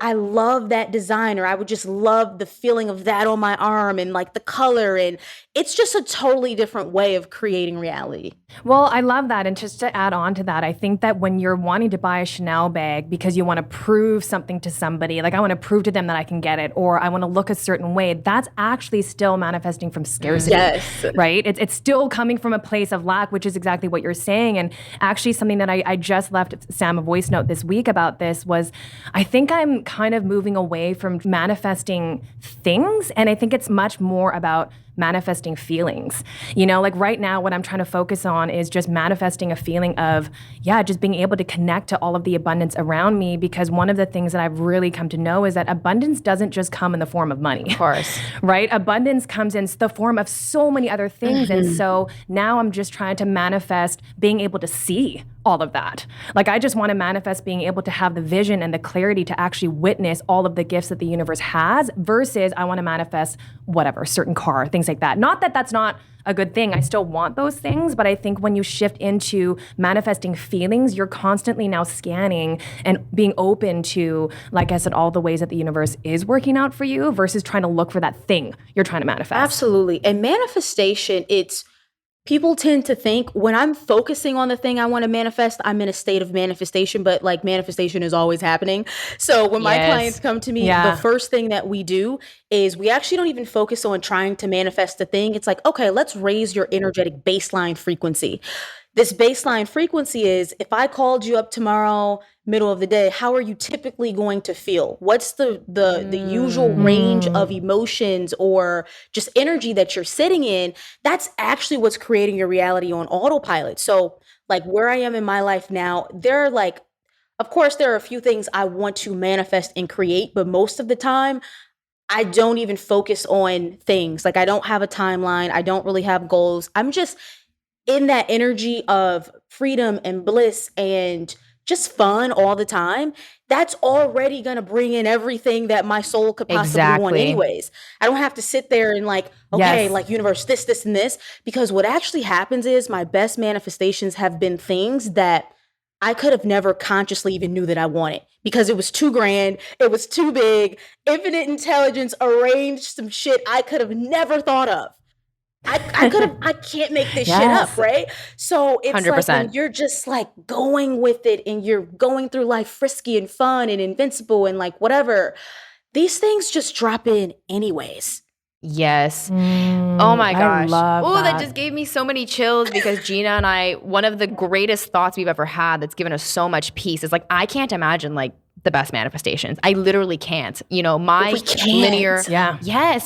I love that design, or I would just love the feeling of that on my arm and like the color. And it's just a totally different way of creating reality. Well, I love that. And just to add on to that, I think that when you're wanting to buy a Chanel bag because you want to prove something to somebody, like I want to prove to them that I can get it, or I want to look a certain way, that's actually still manifesting from scarcity, right? It's still coming from a place of lack, which is exactly what you're saying. And actually something that I just left Sam a voice note this week about this was, I think I'm kind of moving away from manifesting things. And I think it's much more about manifesting feelings. Like right now, what I'm trying to focus on is just manifesting a feeling of, just being able to connect to all of the abundance around me. Because one of the things that I've really come to know is that abundance doesn't just come in the form of money. Of course. Right? Abundance comes in the form of so many other things. And so now I'm just trying to manifest being able to see all of that. Like I just want to manifest being able to have the vision and the clarity to actually witness all of the gifts that the universe has, versus I want to manifest whatever, certain car, things like that. Not that that's not a good thing. I still want those things, but I think when you shift into manifesting feelings, you're constantly now scanning and being open to, like I said, all the ways that the universe is working out for you, versus trying to look for that thing you're trying to manifest. Absolutely. And manifestation, people tend to think when I'm focusing on the thing I want to manifest, I'm in a state of manifestation, but like manifestation is always happening. So when my clients come to me, the first thing that we do is we actually don't even focus on trying to manifest the thing. It's like, okay, let's raise your energetic baseline frequency. This baseline frequency is, if I called you up tomorrow, middle of the day, how are you typically going to feel? What's the usual range of emotions or just energy that you're sitting in? That's actually what's creating your reality on autopilot. So like where I am in my life now, of course, there are a few things I want to manifest and create, but most of the time, I don't even focus on things. Like I don't have a timeline. I don't really have goals. I'm just in that energy of freedom and bliss and just fun all the time. That's already going to bring in everything that my soul could possibly want anyways. I don't have to sit there and like, okay, like universe, this, and this, because what actually happens is my best manifestations have been things that I could have never consciously even knew that I wanted, because it was too grand. It was too big. Infinite intelligence arranged some shit I could have never thought of. I can't make this shit up, right? So it's 100%. Like when you're just like going with it and you're going through life frisky and fun and invincible and like whatever, these things just drop in anyways. Yes. Oh my gosh. Oh, that just gave me so many chills, because Gina and I, one of the greatest thoughts we've ever had that's given us so much peace is like, I can't imagine like the best manifestations. I literally can't. My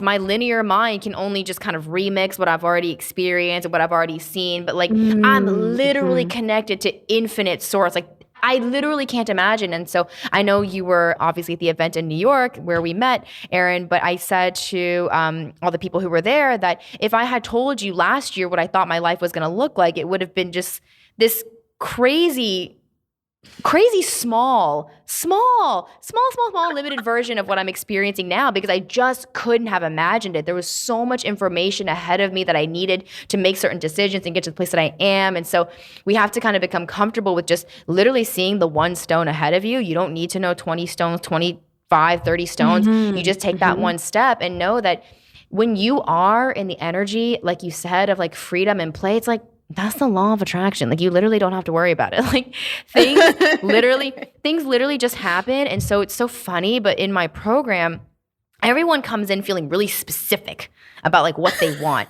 my linear mind can only just kind of remix what I've already experienced and what I've already seen. But like I'm literally connected to infinite source. Like I literally can't imagine. And so I know you were obviously at the event in New York where we met, Erin, but I said to all the people who were there that if I had told you last year what I thought my life was going to look like, it would have been just this crazy small limited version of what I'm experiencing now, because I just couldn't have imagined it. There was so much information ahead of me that I needed to make certain decisions and get to the place that I am. And so we have to kind of become comfortable with just literally seeing the one stone ahead of you. You don't need to know 20 stones, 25, 30 stones. You just take that one step and know that when you are in the energy, like you said, of like freedom and play, it's like, that's the law of attraction. Like you literally don't have to worry about it. Like things literally just happen. And so it's so funny, but in my program, everyone comes in feeling really specific about like what they want.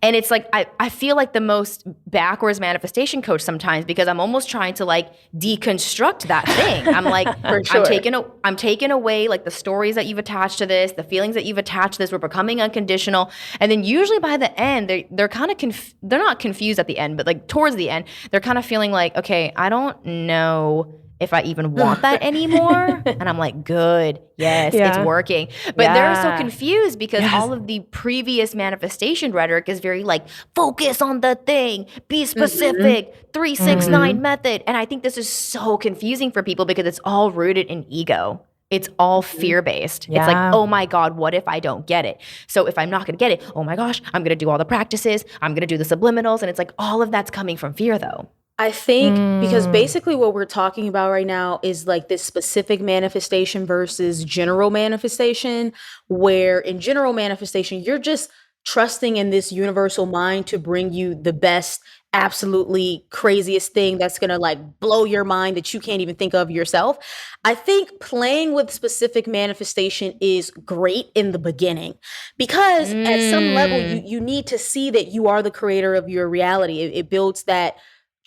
And it's like, I feel like the most backwards manifestation coach sometimes, because I'm almost trying to like deconstruct that thing. I'm like, I'm taking away like the stories that you've attached to this, the feelings that you've attached to this. We're becoming unconditional. And then usually by the end, they're kind of, they're not confused at the end, but like towards the end, they're kind of feeling like, okay, I don't know if I even want that anymore. And I'm like, good. Yes, it's working. But they're so confused because all of the previous manifestation rhetoric is very like, focus on the thing, be specific, 3-6-9 method. And I think this is so confusing for people because it's all rooted in ego. It's all fear-based. It's like, oh my God, what if I don't get it? So if I'm not going to get it, oh my gosh, I'm going to do all the practices. I'm going to do the subliminals. And it's like, all of that's coming from fear though. I think because basically what we're talking about right now is like this specific manifestation versus general manifestation, where in general manifestation, you're just trusting in this universal mind to bring you the best, absolutely craziest thing that's going to like blow your mind that you can't even think of yourself. I think playing with specific manifestation is great in the beginning because at some level you need to see that you are the creator of your reality. It builds that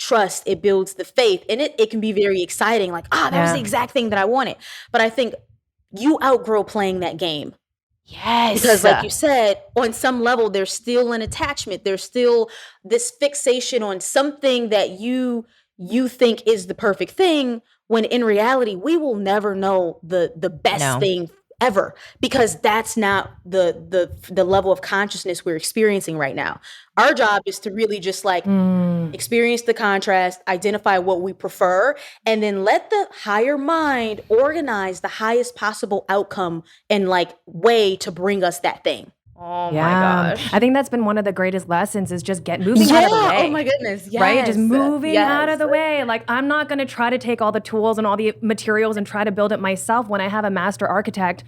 trust, it builds the faith, and it can be very exciting, like, that was the exact thing that I wanted. But I think you outgrow playing that game. Yes. Because like you said, on some level, there's still an attachment. There's still this fixation on something that you think is the perfect thing, when in reality, we will never know the best No. thing ever, because that's not the level of consciousness we're experiencing right now. Our job is to really just like experience the contrast, identify what we prefer, and then let the higher mind organize the highest possible outcome and like way to bring us that thing. Oh my gosh. I think that's been one of the greatest lessons is just moving out of the way. Oh my goodness. Yes. Right? Just moving out Yes. of the way. Like, I'm not going to try to take all the tools and all the materials and try to build it myself when I have a master architect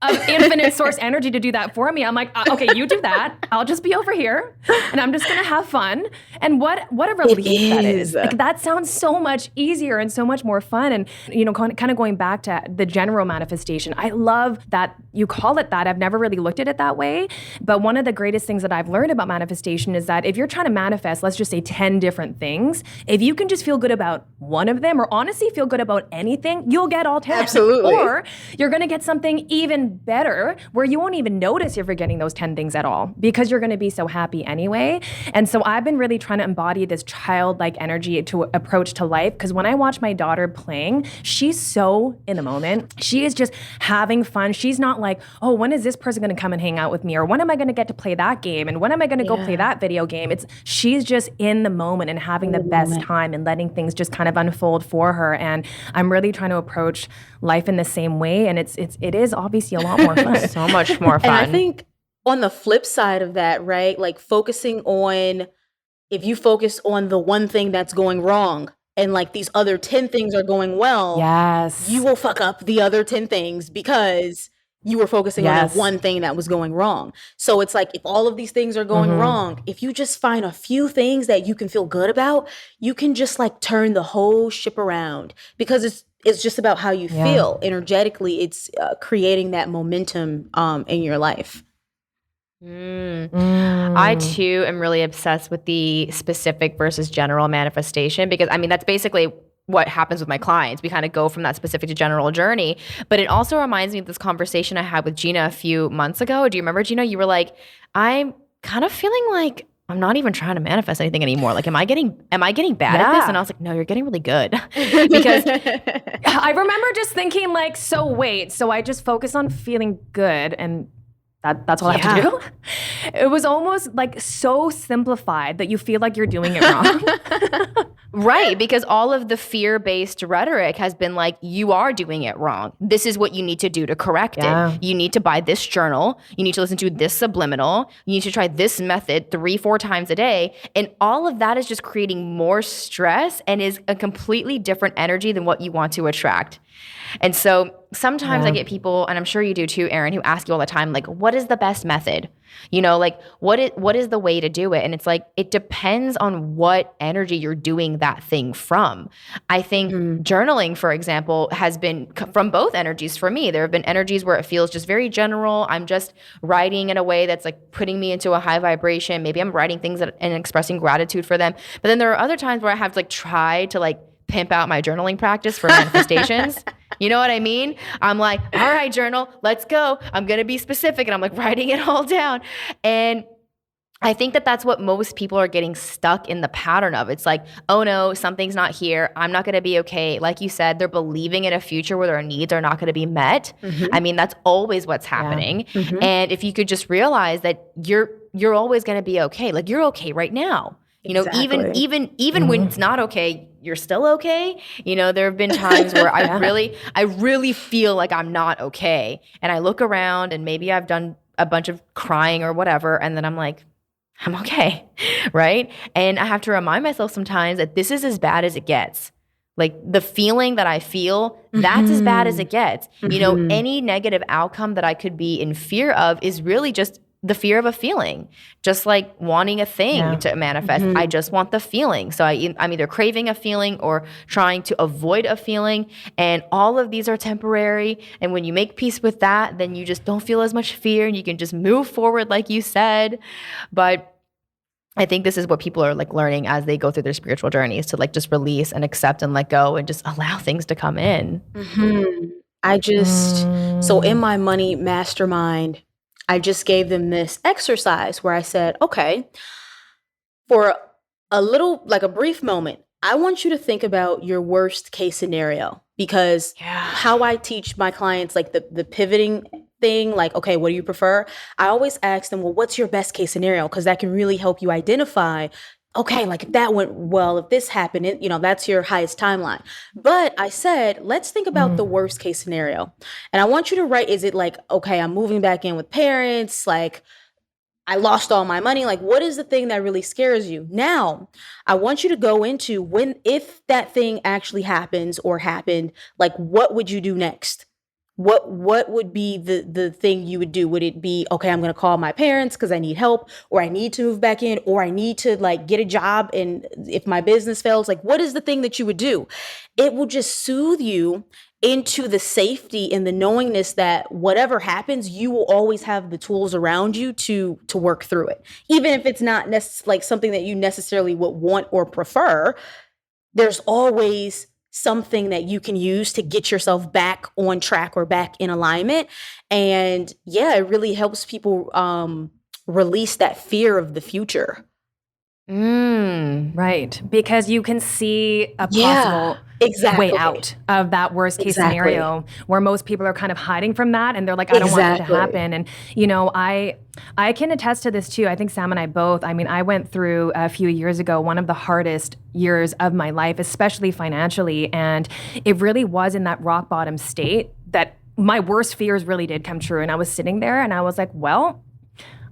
of infinite source energy to do that for me. I'm like, okay, you do that. I'll just be over here and I'm just going to have fun. And what a relief that is. Like, that sounds so much easier and so much more fun. And, you know, kind of going back to the general manifestation, I love that you call it that. I've never really looked at it that way. But one of the greatest things that I've learned about manifestation is that if you're trying to manifest, let's just say 10 different things, if you can just feel good about one of them, or honestly feel good about anything, you'll get all 10. Absolutely. Or you're going to get something even better where you won't even notice if you're getting those 10 things at all, because you're going to be so happy anyway. And so I've been really trying to embody this childlike energy to approach to life, because when I watch my daughter playing, she's so in the moment. She is just having fun. She's not like, oh, when is this person going to come and hang out with me? Or when am I going to get to play that game? And when am I going to go play that video game? She's just in the moment and having the best time and letting things just kind of unfold for her. And I'm really trying to approach life in the same way. And it is obviously a lot more fun. So much more fun. And I think on the flip side of that, right? Like focusing on, if you focus on the one thing that's going wrong and like these other 10 things are going well, yes, you will fuck up the other 10 things because you were focusing on that one thing that was going wr's. So it's like, if all of these things are going wrong, if you just find a few things that you can feel good about, you can just like turn the whole ship around, because it's just about how you feel energetically. It's creating that momentum in your life. I too am really obsessed with the specific versus general manifestation, because I mean, that's basically what happens with my clients. We kind of go from that specific to general journey. But it also reminds me of this conversation I had with Gina a few months ago. Do you remember, Gina? You were like, I'm kind of feeling like I'm not even trying to manifest anything anymore. Like, am I getting bad at this? And I was like, no, you're getting really good. Because I remember just thinking like, so wait, so I just focus on feeling good and that's all I have to do? It was almost like so simplified that you feel like you're doing it wrong. Right, because all of the fear-based rhetoric has been like, you are doing it wrong. This is what you need to do to correct it. You need to buy this journal. You need to listen to this subliminal. You need to try this method 3-4 times a day. And all of that is just creating more stress and is a completely different energy than what you want to attract. And so sometimes I get people, and I'm sure you do too, Erin, who ask you all the time, like, what is the best method? You know, like, what is the way to do it? And it's like, it depends on what energy you're doing that thing from. I think journaling, for example, has been from both energies for me. There have been energies where it feels just very general. I'm just writing in a way that's like putting me into a high vibration. Maybe I'm writing things and expressing gratitude for them. But then there are other times where I have to like try to like pimp out my journaling practice for manifestations. You know what I mean? I'm like, all right, journal, let's go. I'm going to be specific. And I'm like writing it all down. And I think that that's what most people are getting stuck in the pattern of. It's like, oh no, something's not here. I'm not going to be okay. Like you said, they're believing in a future where their needs are not going to be met. I mean, that's always what's happening. And if you could just realize that you're always going to be okay. Like, you're okay right now. You know, even when it's not okay, you're still okay. You know, there have been times where I really feel like I'm not okay. And I look around and maybe I've done a bunch of crying or whatever. And then I'm like, I'm okay. Right. And I have to remind myself sometimes that this is as bad as it gets. Like, the feeling that I feel, that's as bad as it gets. You know, any negative outcome that I could be in fear of is really just the fear of a feeling, just like wanting a thing to manifest. I just want the feeling. So I'm either craving a feeling or trying to avoid a feeling. And all of these are temporary. And when you make peace with that, then you just don't feel as much fear and you can just move forward, like you said. But I think this is what people are like learning as they go through their spiritual journeys, to like just release and accept and let go and just allow things to come in. So in my money mastermind, I just gave them this exercise where I said, okay, for a little, like a brief moment, I want you to think about your worst case scenario, because how I teach my clients, like the pivoting thing, like, okay, what do you prefer? I always ask them, well, what's your best case scenario? Because that can really help you identify, okay, like if that went well, if this happened, that's your highest timeline. But I said, let's think about the worst case scenario. And I want you to write, is it like, okay, I'm moving back in with parents, like I lost all my money. Like, what is the thing that really scares you? Now, I want you to go into if that thing actually happens or happened, like, what would you do next? What would be the thing you would do? Would it be, okay, I'm going to call my parents because I need help, or I need to move back in, or I need to like get a job, and if my business fails, like, what is the thing that you would do? It will just soothe you into the safety and the knowingness that whatever happens, you will always have the tools around you to work through it. Even if it's not like something that you necessarily would want or prefer, there's always something that you can use to get yourself back on track or back in alignment. And yeah, it really helps people release that fear of the future. Right. Because you can see a possible exactly. way out of that worst case Exactly. scenario, where most people are kind of hiding from that, and they're like, I don't want that to happen. And I can attest to this too. I think Sam and I both. I mean, I went through a few years ago one of the hardest years of my life, especially financially, and it really was in that rock bottom state that my worst fears really did come true. And I was sitting there and I was like, well,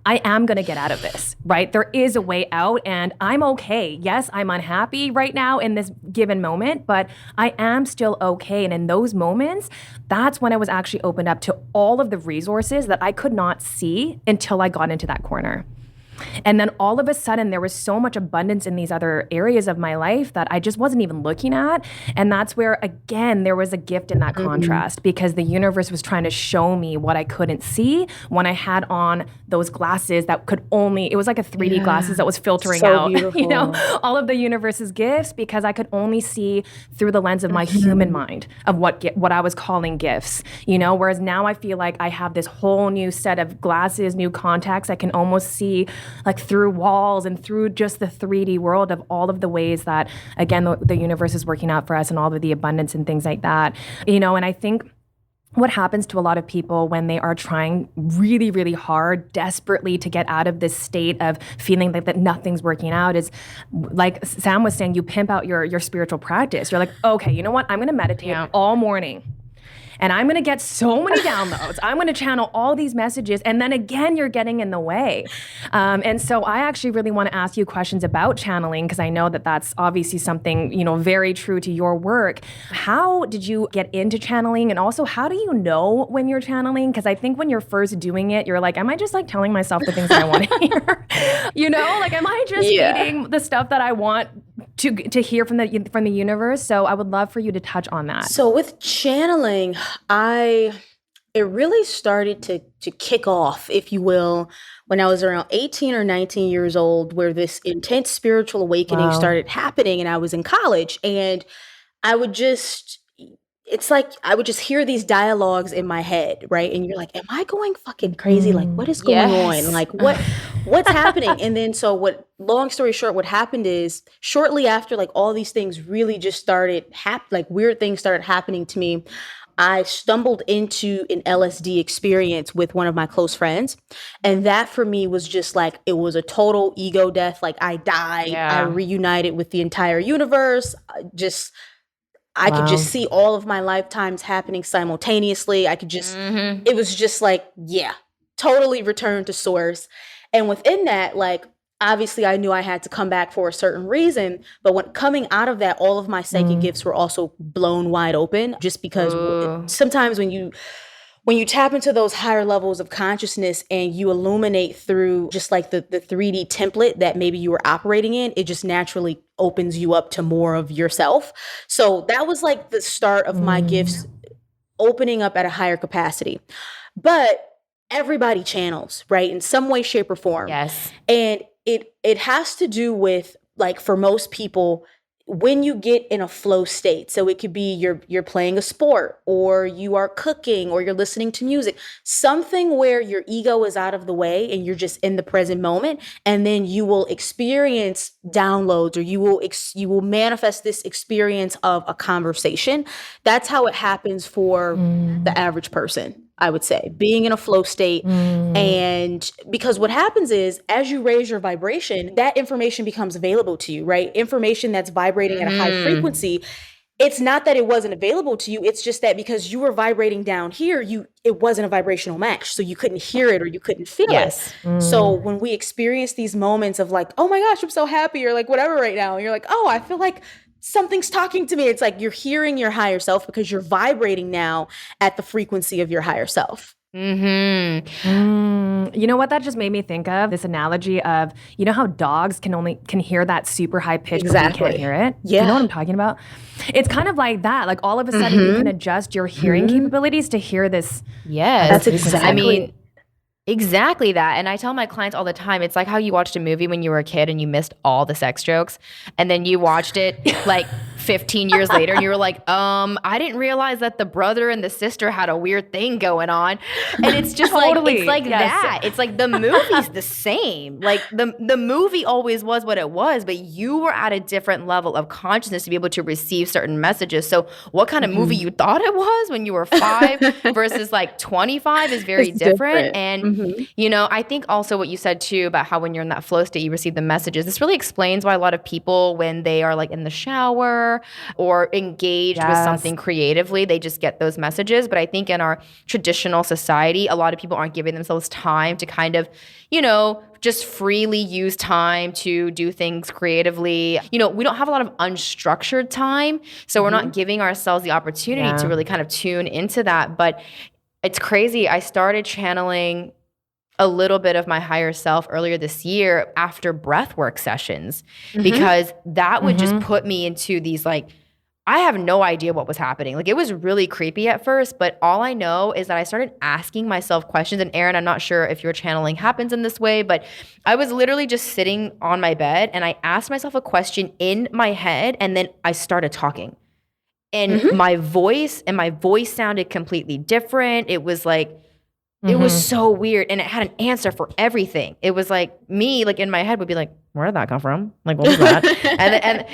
I am going to get out of this, right? There is a way out, and I'm okay. Yes, I'm unhappy right now in this given moment, but I am still okay. And in those moments, that's when I was actually opened up to all of the resources that I could not see until I got into that corner. And then all of a sudden, there was so much abundance in these other areas of my life that I just wasn't even looking at. And that's where, again, there was a gift in that contrast, because the universe was trying to show me what I couldn't see when I had on those glasses that could only, it was like a 3D glasses that was filtering out, beautiful. all of the universe's gifts, because I could only see through the lens of my human mind of what I was calling gifts, whereas now I feel like I have this whole new set of glasses, new contacts. I can almost see like through walls and through just the 3D world of all of the ways that, again, the universe is working out for us, and all of the abundance and things like that. And I think what happens to a lot of people when they are trying really, really hard, desperately to get out of this state of feeling like that nothing's working out is, like Sam was saying, you pimp out your spiritual practice. You're like, okay, you know what? I'm going to meditate all morning. And I'm going to get so many downloads. I'm going to channel all these messages. And then again, you're getting in the way. And so I actually really want to ask you questions about channeling, because I know that that's obviously something, very true to your work. How did you get into channeling? And also, how do you know when you're channeling? Because I think when you're first doing it, you're like, am I just like telling myself the things that I want to hear? Like, am I just feeding the stuff that I want to hear from the universe? So I would love for you to touch on that. So with channeling, it really started to kick off, if you will, when I was around 18 or 19 years old, where this intense spiritual awakening started happening, and I was in college, and I would just hear these dialogues in my head, right? And you're like, am I going fucking crazy? Like, what is going on? Like, what's happening? And then long story short, what happened is shortly after, like, all these things really just started like weird things started happening to me, I stumbled into an LSD experience with one of my close friends. And that for me was just like, it was a total ego death. Like, I died, I reunited with the entire universe. I could just see all of my lifetimes happening simultaneously. I could just, it was just like, totally returned to source. And within that, like, obviously I knew I had to come back for a certain reason, but when coming out of that, all of my psychic gifts were also blown wide open, just because sometimes when you tap into those higher levels of consciousness and you illuminate through just like the 3D template that maybe you were operating in, it just naturally opens you up to more of yourself. So that was like the start of my gifts opening up at a higher capacity. But everybody channels, right? In some way, shape, or form. Yes. And it has to do with, like, for most people, when you get in a flow state, so it could be you're playing a sport, or you are cooking, or you're listening to music, something where your ego is out of the way and you're just in the present moment, and then you will experience downloads, or you will manifest this experience of a conversation. That's how it happens for the average person, I would say, being in a flow state. And because what happens is, as you raise your vibration, that information becomes available to you, right? Information that's vibrating at a high frequency. It's not that it wasn't available to you. It's just that because you were vibrating down here, it wasn't a vibrational match. So you couldn't hear it, or you couldn't feel it. So when we experience these moments of like, oh my gosh, I'm so happy, or like whatever right now, and you're like, oh, I feel like something's talking to me. It's like you're hearing your higher self because you're vibrating now at the frequency of your higher self. You know what that just made me think of? This analogy of, you know how dogs can hear that super high pitch, but we can't hear it? Yeah. You know what I'm talking about? It's kind of like that. Like all of a sudden you can adjust your hearing capabilities to hear this. Yes. That's exactly. I mean, exactly that. And I tell my clients all the time, it's like how you watched a movie when you were a kid and you missed all the sex jokes, and then you watched it like 15 years later and you were like, I didn't realize that the brother and the sister had a weird thing going on. And it's just Totally. like, it's like that. It's like the movie's the same. Like the movie always was what it was, but you were at a different level of consciousness to be able to receive certain messages. So what kind of movie you thought it was when you were 5 versus like 25 is very different. And, you know, I think also what you said too about how when you're in that flow state, you receive the messages. This really explains why a lot of people, when they are like in the shower or engaged with something creatively, they just get those messages. But I think in our traditional society, a lot of people aren't giving themselves time to kind of, you know, just freely use time to do things creatively. You know, we don't have a lot of unstructured time, so we're not giving ourselves the opportunity to really kind of tune into that. But it's crazy. I started channeling a little bit of my higher self earlier this year after breathwork sessions, because that would just put me into these like, I have no idea what was happening. Like it was really creepy at first, but all I know is that I started asking myself questions. And Erin, I'm not sure if your channeling happens in this way, but I was literally just sitting on my bed and I asked myself a question in my head, and then I started talking. And my voice sounded completely different. It was like, it was so weird, and it had an answer for everything. It was like me, like in my head, would be like, "Where did that come from? Like, what was that?"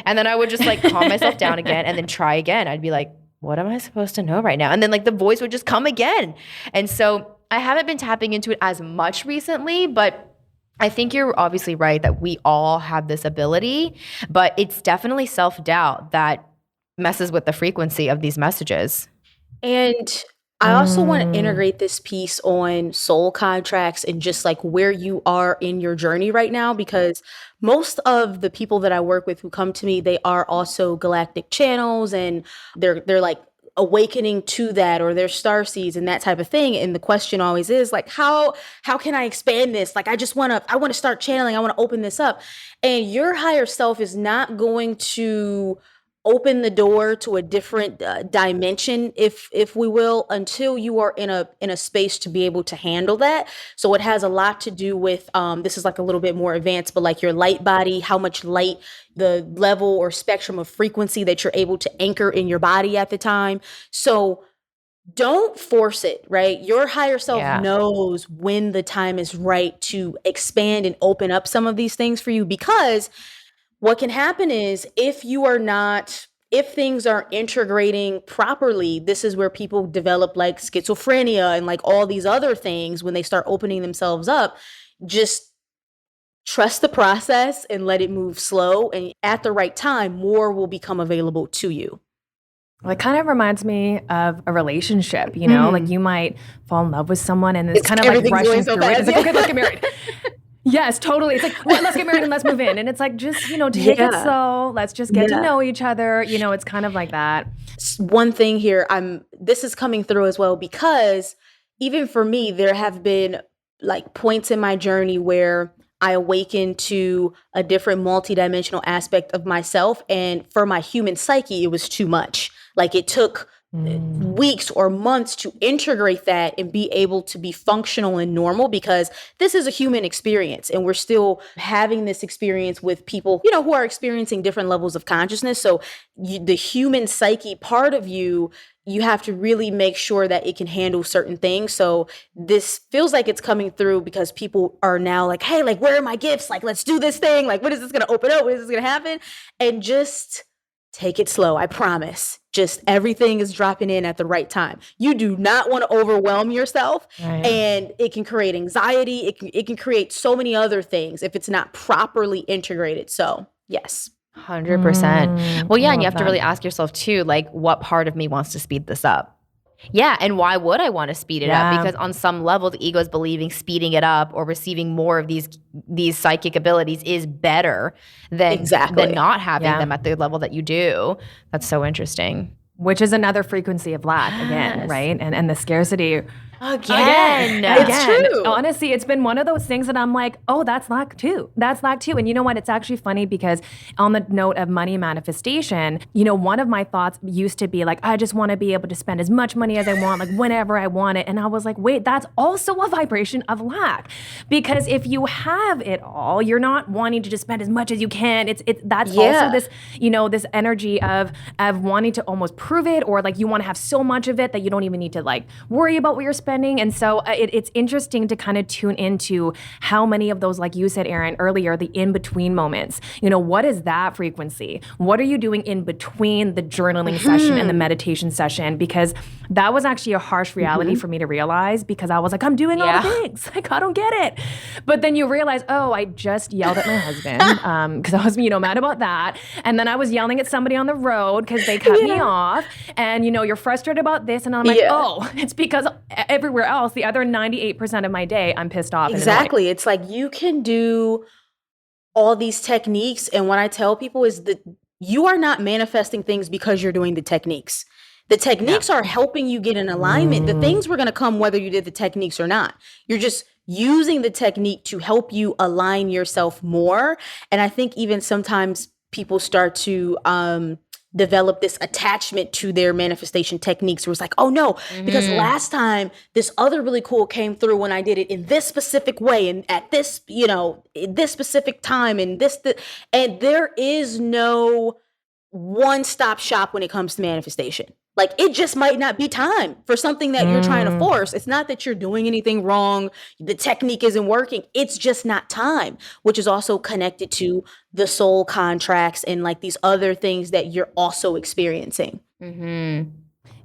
and then I would just like calm myself down again, and then try again. I'd be like, "What am I supposed to know right now?" And then like the voice would just come again. And so I haven't been tapping into it as much recently, but I think you're obviously right that we all have this ability, but it's definitely self-doubt that messes with the frequency of these messages. And I also want to integrate this piece on soul contracts and just like where you are in your journey right now, because most of the people that I work with who come to me, they are also galactic channels, and they're like awakening to that, or they're starseeds and that type of thing. And the question always is like, how can I expand this? Like, I want to start channeling. I want to open this up. And your higher self is not going to open the door to a different dimension, if we will, until you are in a space to be able to handle that. So it has a lot to do with this is like a little bit more advanced, but like your light body, how much light, the level or spectrum of frequency that you're able to anchor in your body at the time. So don't force it, right? Your higher self knows when the time is right to expand and open up some of these things for you, because what can happen is if things aren't integrating properly, this is where people develop like schizophrenia and like all these other things when they start opening themselves up. Just trust the process and let it move slow. And at the right time, more will become available to you. Well, it kind of reminds me of a relationship, you know, like you might fall in love with someone and it's kind of like rushing through it. It's like, okay, let's get married. Yes, totally. It's like, well, let's get married and let's move in. And it's like, just, you know, take it slow. Let's just get to know each other. You know, it's kind of like that. One thing here, this is coming through as well, because even for me, there have been like points in my journey where I awakened to a different multidimensional aspect of myself. And for my human psyche, it was too much. Like it took weeks or months to integrate that and be able to be functional and normal, because this is a human experience and we're still having this experience with people, who are experiencing different levels of consciousness. So the human psyche part of you have to really make sure that it can handle certain things. So this feels like it's coming through because people are now like, hey, like, where are my gifts? Like, let's do this thing. Like, when is this going to open up? When is this going to happen? And just take it slow. I promise. Just everything is dropping in at the right time. You do not want to overwhelm yourself, and it can create anxiety. It can create so many other things if it's not properly integrated. So yes. 100%. Well, yeah. And you have to really ask yourself too, like, what part of me wants to speed this up? Yeah. And why would I want to speed it up? Because on some level, the ego is believing speeding it up or receiving more of these psychic abilities is better than not having them at the level that you do. That's so interesting. Which is another frequency of lack again, right? And the scarcity. Again. It's true. Honestly, it's been one of those things that I'm like, oh, that's lack too. That's lack too. And you know what? It's actually funny because on the note of money manifestation, one of my thoughts used to be like, I just want to be able to spend as much money as I want, like whenever I want it. And I was like, wait, that's also a vibration of lack. Because if you have it all, you're not wanting to just spend as much as you can. That's also this, this energy of wanting to almost prove it, or like you want to have so much of it that you don't even need to like worry about what you're spending. And so it's interesting to kind of tune into how many of those, like you said, Erin, earlier, the in-between moments, what is that frequency? What are you doing in between the journaling session and the meditation session? Because that was actually a harsh reality for me to realize, because I was like, I'm doing all the things. Like, I don't get it. But then you realize, oh, I just yelled at my husband because I was, mad about that. And then I was yelling at somebody on the road because they cut me off. And, you're frustrated about this. And I'm like, oh, it's because everywhere else, the other 98% of my day, I'm pissed off. Exactly. It's like you can do all these techniques. And what I tell people is that you are not manifesting things because you're doing the techniques. The techniques are helping you get in alignment. The things were going to come whether you did the techniques or not. You're just using the technique to help you align yourself more. And I think even sometimes people start to develop this attachment to their manifestation techniques where it's like, oh no, because last time this other really cool came through when I did it in this specific way and at this, in this specific time and and there is no one-stop shop when it comes to manifestation. Like, it just might not be time for something that you're trying to force. It's not that you're doing anything wrong. The technique isn't working. It's just not time, which is also connected to the soul contracts and like these other things that you're also experiencing.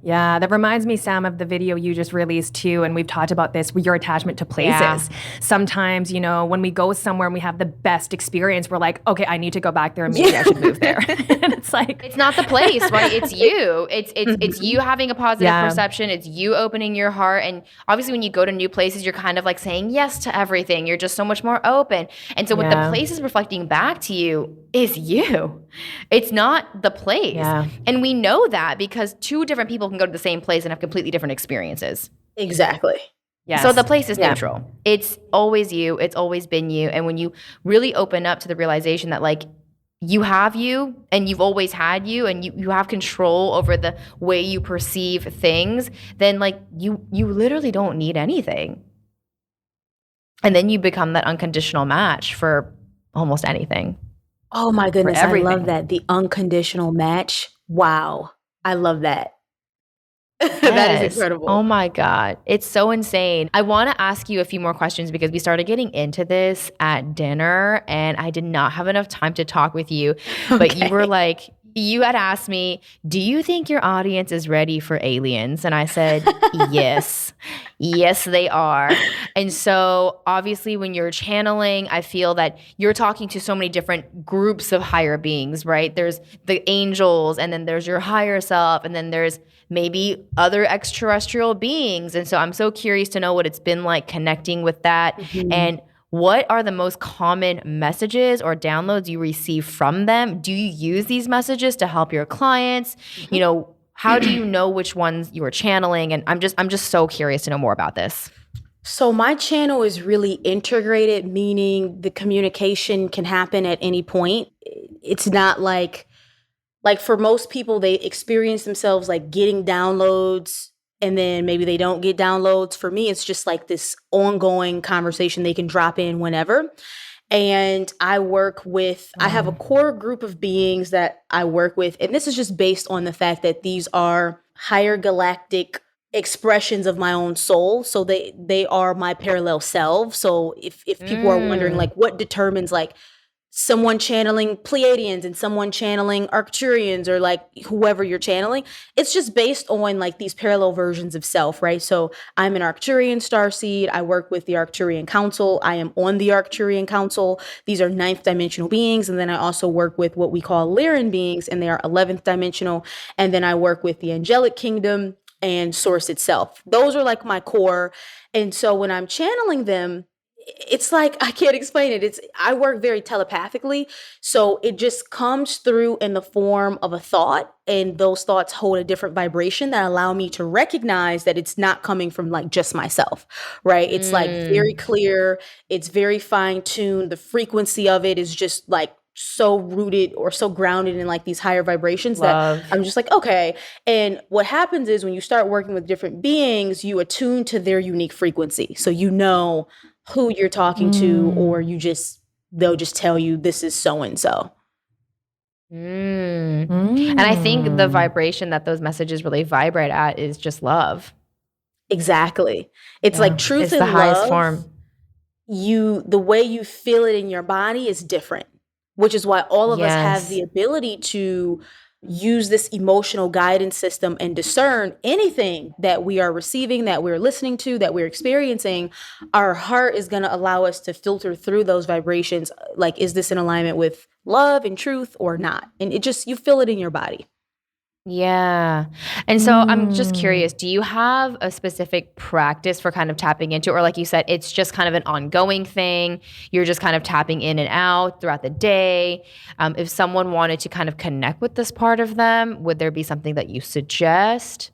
Yeah, that reminds me, Sam, of the video you just released too, and we've talked about this, your attachment to places. Yeah. Sometimes, when we go somewhere and we have the best experience, we're like, okay, I need to go back there and maybe I should move there. And it's like, it's not the place, right? It's you. It's you having a positive perception. It's you opening your heart. And obviously when you go to new places, you're kind of like saying yes to everything. You're just so much more open. And so what the place is reflecting back to you is you. It's not the place. Yeah. And we know that because two different people can go to the same place and have completely different experiences. Exactly. Yes. So the place is neutral. It's always you. It's always been you. And when you really open up to the realization that like you have you and you've always had you and you have control over the way you perceive things, then like you literally don't need anything. And then you become that unconditional match for almost anything. Oh my goodness. I love that. The unconditional match. Wow. I love that. Yes. That is incredible. Oh my God. It's so insane. I want to ask you a few more questions because we started getting into this at dinner and I did not have enough time to talk with you. But you were like, you had asked me, do you think your audience is ready for aliens? And I said, yes. Yes, they are. And so obviously when you're channeling, I feel that you're talking to so many different groups of higher beings, right? There's the angels, and then there's your higher self, and then there's maybe other extraterrestrial beings. And so I'm so curious to know what it's been like connecting with that. And what are the most common messages or downloads you receive from them? Do you use these messages to help your clients? How do you know which ones you are channeling? And I'm just so curious to know more about this. So my channel is really integrated, meaning the communication can happen at any point. It's not like like for most people, they experience themselves like getting downloads and then maybe they don't get downloads. For me, it's just like this ongoing conversation they can drop in whenever. And I have a core group of beings that I work with. And this is just based on the fact that these are higher galactic expressions of my own soul. So they are my parallel self. So if people are wondering like what determines like someone channeling Pleiadians and someone channeling Arcturians or like whoever you're channeling, it's just based on like these parallel versions of self, right? So I'm an Arcturian starseed. I work with the Arcturian Council. I am on the Arcturian Council. These are ninth dimensional beings. And then I also work with what we call Lyran beings, and they are 11th dimensional. And then I work with the Angelic Kingdom and Source itself. Those are like my core. And so when I'm channeling them, it's like I can't explain it. I work very telepathically, so it just comes through in the form of a thought, and those thoughts hold a different vibration that allow me to recognize that it's not coming from like just myself, right? It's like very clear, it's very fine-tuned. The frequency of it is just like so rooted or so grounded in like these higher vibrations that I'm just like, okay. And what happens is when you start working with different beings, you attune to their unique frequency. So you know who you're talking to, or they'll just tell you this is so and so. And I think the vibration that those messages really vibrate at is just love. Exactly. It's like truth it's and the love. highest form. The way you feel it in your body is different, which is why all of us have the ability to use this emotional guidance system and discern anything that we are receiving, that we're listening to, that we're experiencing. Our heart is going to allow us to filter through those vibrations. Like, is this in alignment with love and truth or not? And you feel it in your body. Yeah. And so I'm just curious, do you have a specific practice for kind of tapping into, or like you said, it's just kind of an ongoing thing? You're just kind of tapping in and out throughout the day. If someone wanted to kind of connect with this part of them, would there be something that you suggest?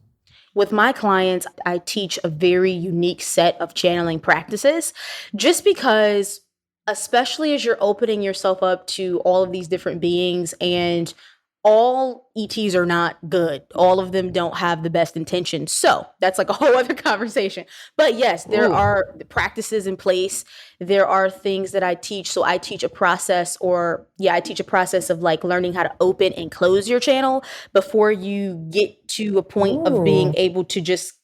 With my clients, I teach a very unique set of channeling practices just because, especially as you're opening yourself up to all of these different beings, and all ETs are not good. All of them don't have the best intentions. So that's like a whole other conversation. But yes, there are practices in place. There are things that I teach. So I teach a process of like learning how to open and close your channel before you get to a point of being able to just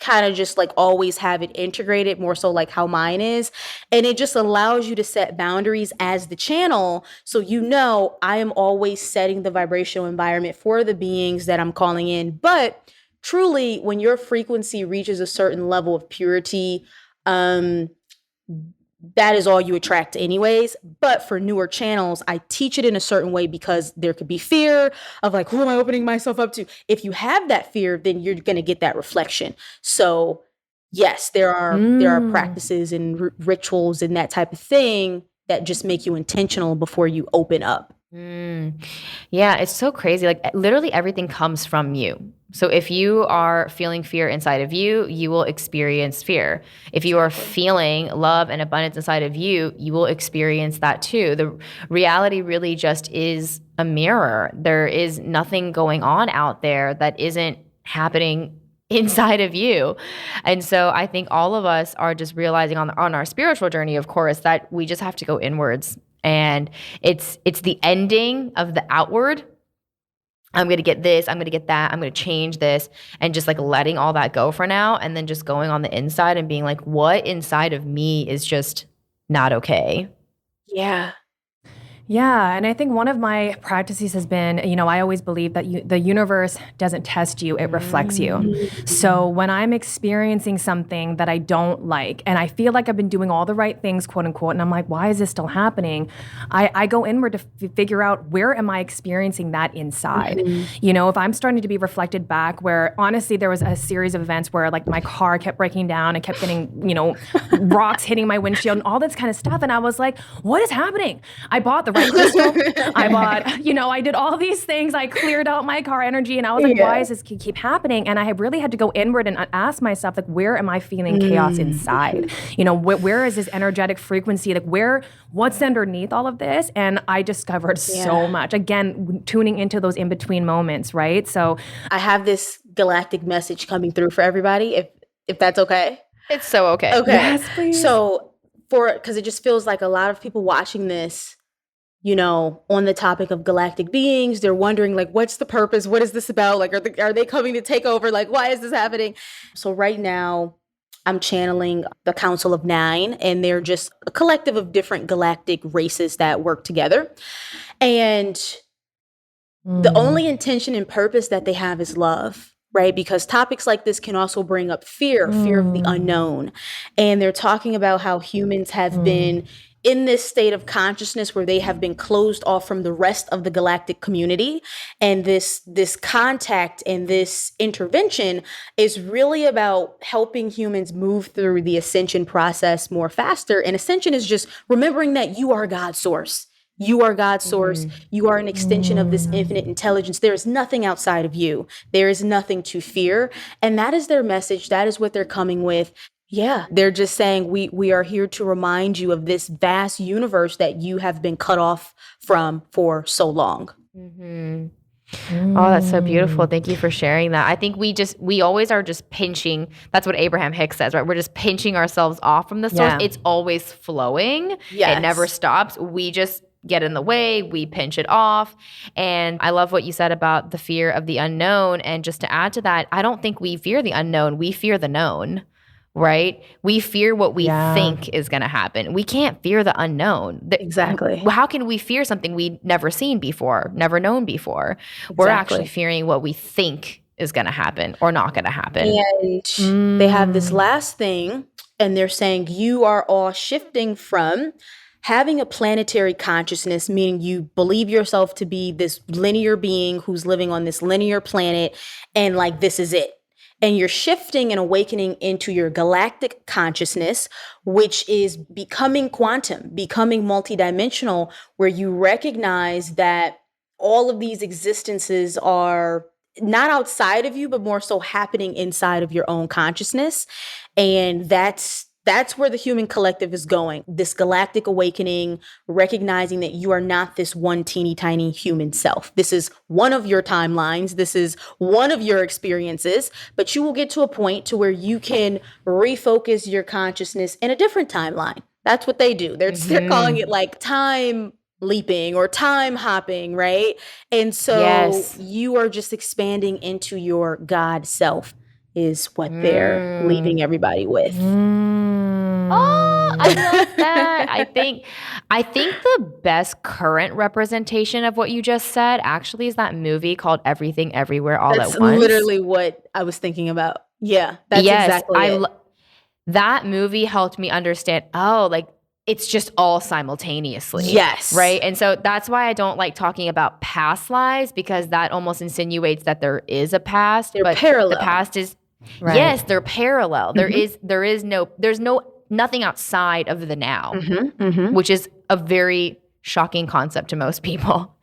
kind of just like always have it integrated, more so like how mine is. And it just allows you to set boundaries as the channel. So, I am always setting the vibrational environment for the beings that I'm calling in. But truly, when your frequency reaches a certain level of purity, that is all you attract anyways. But for newer channels, I teach it in a certain way because there could be fear of like, who am I opening myself up to? If you have that fear, then you're going to get that reflection. So yes, there are practices and rituals and that type of thing that just make you intentional before you open up. Yeah, it's so crazy. Like literally everything comes from you. So if you are feeling fear inside of you, you will experience fear. If you are feeling love and abundance inside of you, you will experience that too. The reality really just is a mirror. There is nothing going on out there that isn't happening inside of you. And so I think all of us are just realizing on our spiritual journey, of course, that we just have to go inwards. And it's the ending of the outward. I'm going to get this, I'm going to get that, I'm going to change this, and just like letting all that go for now, and then just going on the inside and being like, what inside of me is just not okay? Yeah. Yeah, and I think one of my practices has been, I always believe that the universe doesn't test you, it reflects you. So when I'm experiencing something that I don't like, and I feel like I've been doing all the right things, quote unquote, and I'm like, why is this still happening? I go inward to figure out, where am I experiencing that inside? If I'm starting to be reflected back, where honestly, there was a series of events where like my car kept breaking down, I kept getting, rocks hitting my windshield and all this kind of stuff. And I was like, what is happening? I bought the right crystal. I bought, I did all these things. I cleared out my car energy, and I was like, why does this keep happening? And I really had to go inward and ask myself, like, where am I feeling chaos inside? Where is this energetic frequency? Like, what's underneath all of this? And I discovered so much. Again, tuning into those in-between moments, right? So I have this galactic message coming through for everybody, if that's okay. It's so okay. Okay. Yes, please. So because it just feels like a lot of people watching this, on the topic of galactic beings, they're wondering, like, what's the purpose? What is this about? Like, are they coming to take over? Like, why is this happening? So right now, I'm channeling the Council of Nine, and they're just a collective of different galactic races that work together. And the only intention and purpose that they have is love, right? Because topics like this can also bring up fear of the unknown. And they're talking about how humans have been in this state of consciousness where they have been closed off from the rest of the galactic community. And this contact and this intervention is really about helping humans move through the ascension process more faster. And ascension is just remembering that you are God's source. You are God's source. You are an extension of this infinite intelligence. There is nothing outside of you. There is nothing to fear. And that is their message. That is what they're coming with. Yeah, they're just saying we are here to remind you of this vast universe that you have been cut off from for so long. Oh, that's so beautiful. Thank you for sharing that. I think we always are just pinching. That's what Abraham Hicks says, right? We're just pinching ourselves off from the source. Yeah. It's always flowing. Yes. It never stops. We just get in the way, we pinch it off. And I love what you said about the fear of the unknown. And just to add to that, I don't think we fear the unknown. We fear the known, right? We fear what we think is going to happen. We can't fear the unknown. Exactly. How can we fear something we've never seen before, never known before? We're actually fearing what we think is going to happen or not going to happen. And they have this last thing, and they're saying you are all shifting from having a planetary consciousness, meaning you believe yourself to be this linear being who's living on this linear planet, and like, this is it. And you're shifting and awakening into your galactic consciousness, which is becoming quantum, becoming multidimensional, where you recognize that all of these existences are not outside of you, but more so happening inside of your own consciousness. And that's where the human collective is going. This galactic awakening, recognizing that you are not this one teeny tiny human self. This is one of your timelines. This is one of your experiences, but you will get to a point to where you can refocus your consciousness in a different timeline. That's what they do. They're calling it like time leaping or time hopping, right? And so you are just expanding into your God self is what they're leaving everybody with. Oh, I love that. I think the best current representation of what you just said actually is that movie called Everything Everywhere All That's at Once. literally what I was thinking about. Yeah, that's exactly it. That movie helped me understand, like, it's just all simultaneously. Yes. Right? And so that's why I don't like talking about past lives, because that almost insinuates that there is a past. They're parallel. The past is, yes, they're parallel. There's nothing outside of the now, which is a very shocking concept to most people.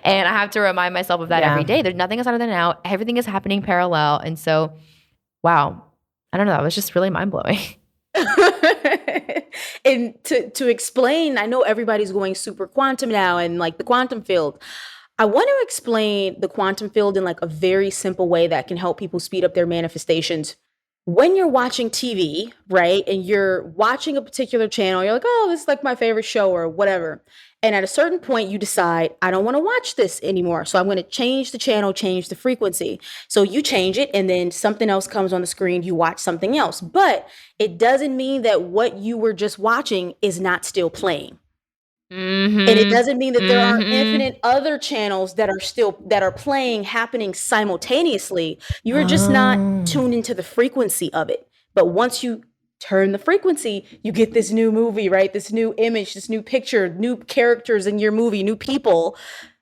And I have to remind myself of that every day. There's nothing outside of the now. Everything is happening parallel. And so, wow, I don't know. That was just really mind-blowing. And to explain, I know everybody's going super quantum now and like the quantum field. I want to explain the quantum field in like a very simple way that can help people speed up their manifestations. When you're watching TV, right, and you're watching a particular channel, you're like, oh, this is like my favorite show or whatever. And at a certain point, you decide, I don't want to watch this anymore. So I'm going to change the channel, change the frequency. So you change it, and then something else comes on the screen. You watch something else. But it doesn't mean that what you were just watching is not still playing. And it doesn't mean that there aren't infinite other channels that are playing, happening simultaneously. You are just not tuned into the frequency of it. But once you turn the frequency, you get this new movie, right? This new image, this new picture, new characters in your movie, new people.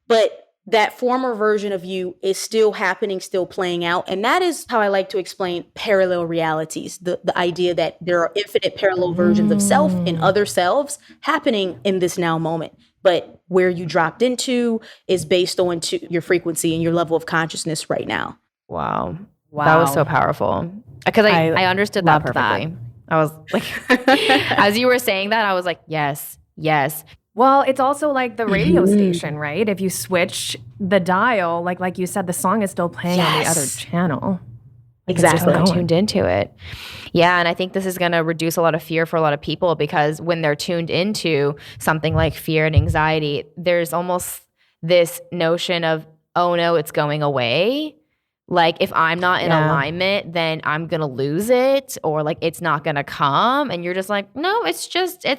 But that former version of you is still happening, still playing out. And that is how I like to explain parallel realities. The idea that there are infinite parallel versions of self and other selves happening in this now moment. But where you dropped into is based on your frequency and your level of consciousness right now. Wow. That was so powerful. Because I understood that perfectly. I was like, as you were saying that, I was like, yes. Well, it's also like the radio station, right? If you switch the dial, like you said, the song is still playing on the other channel. Exactly. They're tuned into it. Yeah, and I think this is going to reduce a lot of fear for a lot of people, because when they're tuned into something like fear and anxiety, there's almost this notion of, oh no, it's going away. Like, if I'm not in alignment, then I'm going to lose it, or like it's not going to come. And you're just like, no, it's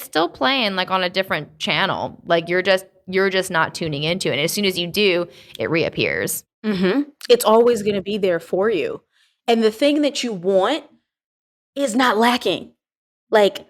still playing like on a different channel. Like you're just not tuning into it. And as soon as you do, it reappears. It's always going to be there for you. And the thing that you want is not lacking. Like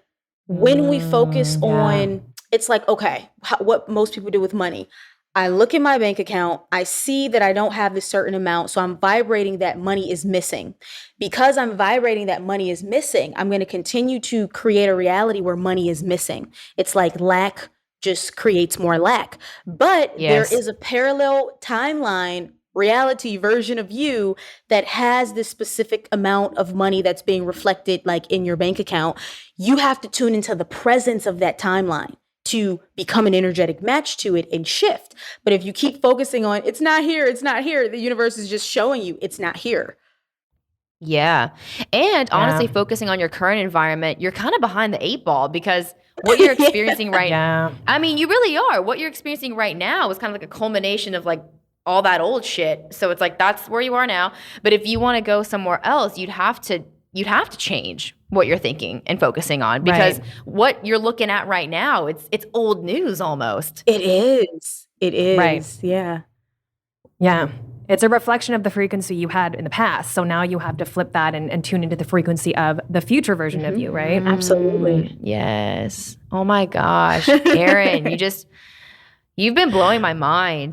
when we focus on, it's like, okay, what most people do with money. I look in my bank account, I see that I don't have this certain amount, so I'm vibrating that money is missing. Because I'm vibrating that money is missing, I'm going to continue to create a reality where money is missing. It's like lack just creates more lack. But there is a parallel timeline, reality version of you that has this specific amount of money that's being reflected like in your bank account. You have to tune into the presence of that timeline to become an energetic match to it and shift. But if you keep focusing on, it's not here, the universe is just showing you it's not here. Yeah. And honestly, focusing on your current environment, you're kind of behind the 8 ball, because what you're experiencing I mean, you really are. What you're experiencing right now is kind of like a culmination of like all that old shit. So it's like, that's where you are now. But if you want to go somewhere else, you'd have to change what you're thinking and focusing on, because what you're looking at right now, it's old news almost. It is. Right. Yeah. Yeah. It's a reflection of the frequency you had in the past. So now you have to flip that and tune into the frequency of the future version of you, right? Absolutely. Yes. Oh my gosh. Erin, you've been blowing my mind.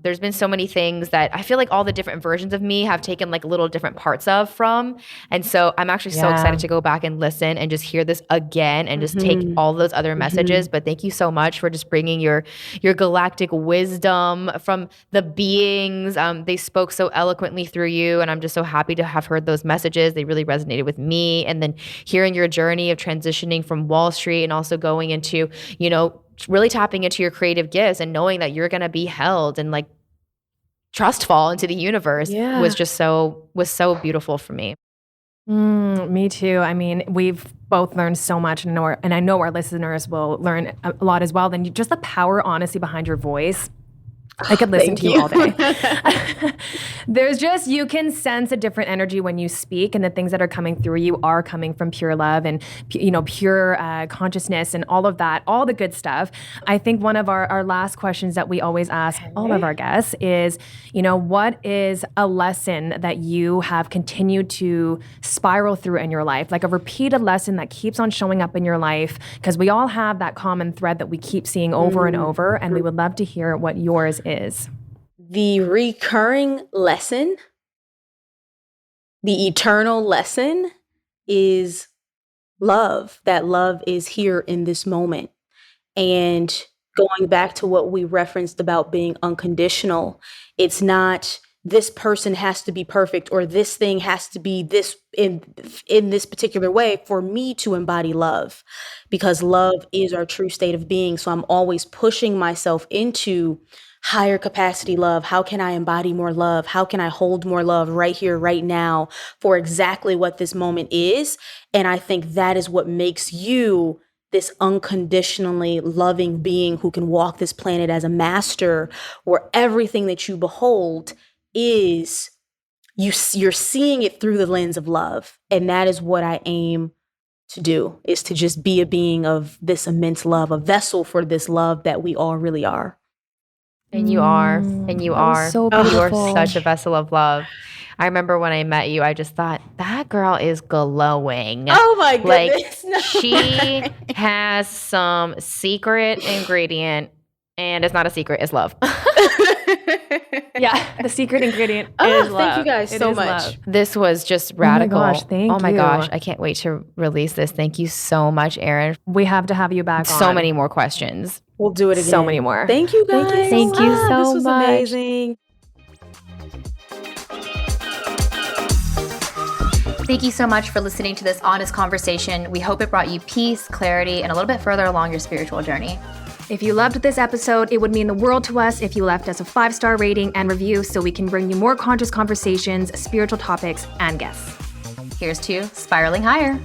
There's been so many things that I feel like all the different versions of me have taken like little different parts of from. And so I'm actually so excited to go back and listen and just hear this again and just take all those other messages. But thank you so much for just bringing your galactic wisdom from the beings. They spoke so eloquently through you. And I'm just so happy to have heard those messages. They really resonated with me. And then hearing your journey of transitioning from Wall Street and also going into, really tapping into your creative gifts and knowing that you're going to be held and like trust fall into the universe was so beautiful for me. Me too. I mean, we've both learned so much, and I know our listeners will learn a lot as well. Then just the power, honestly, behind your voice. I could listen to you all day. You can sense a different energy when you speak, and the things that are coming through you are coming from pure love and, pure consciousness and all of that, all the good stuff. I think one of our last questions that we always ask all of our guests is, what is a lesson that you have continued to spiral through in your life? Like a repeated lesson that keeps on showing up in your life, because we all have that common thread that we keep seeing over and over, and we would love to hear what yours is. The recurring lesson, the eternal lesson is love. That love is here in this moment. And going back to what we referenced about being unconditional, it's not this person has to be perfect or this thing has to be this in this particular way for me to embody love, because love is our true state of being. So I'm always pushing myself into higher capacity love. How can I embody more love? How can I hold more love right here, right now, for exactly what this moment is? And I think that is what makes you this unconditionally loving being who can walk this planet as a master, where everything that you behold is you're seeing it through the lens of love. And that is what I aim to do, is to just be a being of this immense love, a vessel for this love that we all really are. And you are. And you are. So you are such a vessel of love. I remember when I met you, I just thought, that girl is glowing. Oh my goodness. Like, she has some secret ingredient, and it's not a secret, it's love. Yeah, the secret ingredient is love. Thank you guys so much. Love. This was just radical. Oh my gosh, I can't wait to release this. Thank you so much, Erin. We have to have you back on. So many more questions. We'll do it again. So many more. Thank you guys. Thank you so This was much. amazing. Thank you so much for listening to this honest conversation. We hope it brought you peace, clarity, and a little bit further along your spiritual journey. If you loved this episode, it would mean the world to us if you left us a 5-star rating and review so we can bring you more conscious conversations, spiritual topics, and guests. Here's to spiraling higher.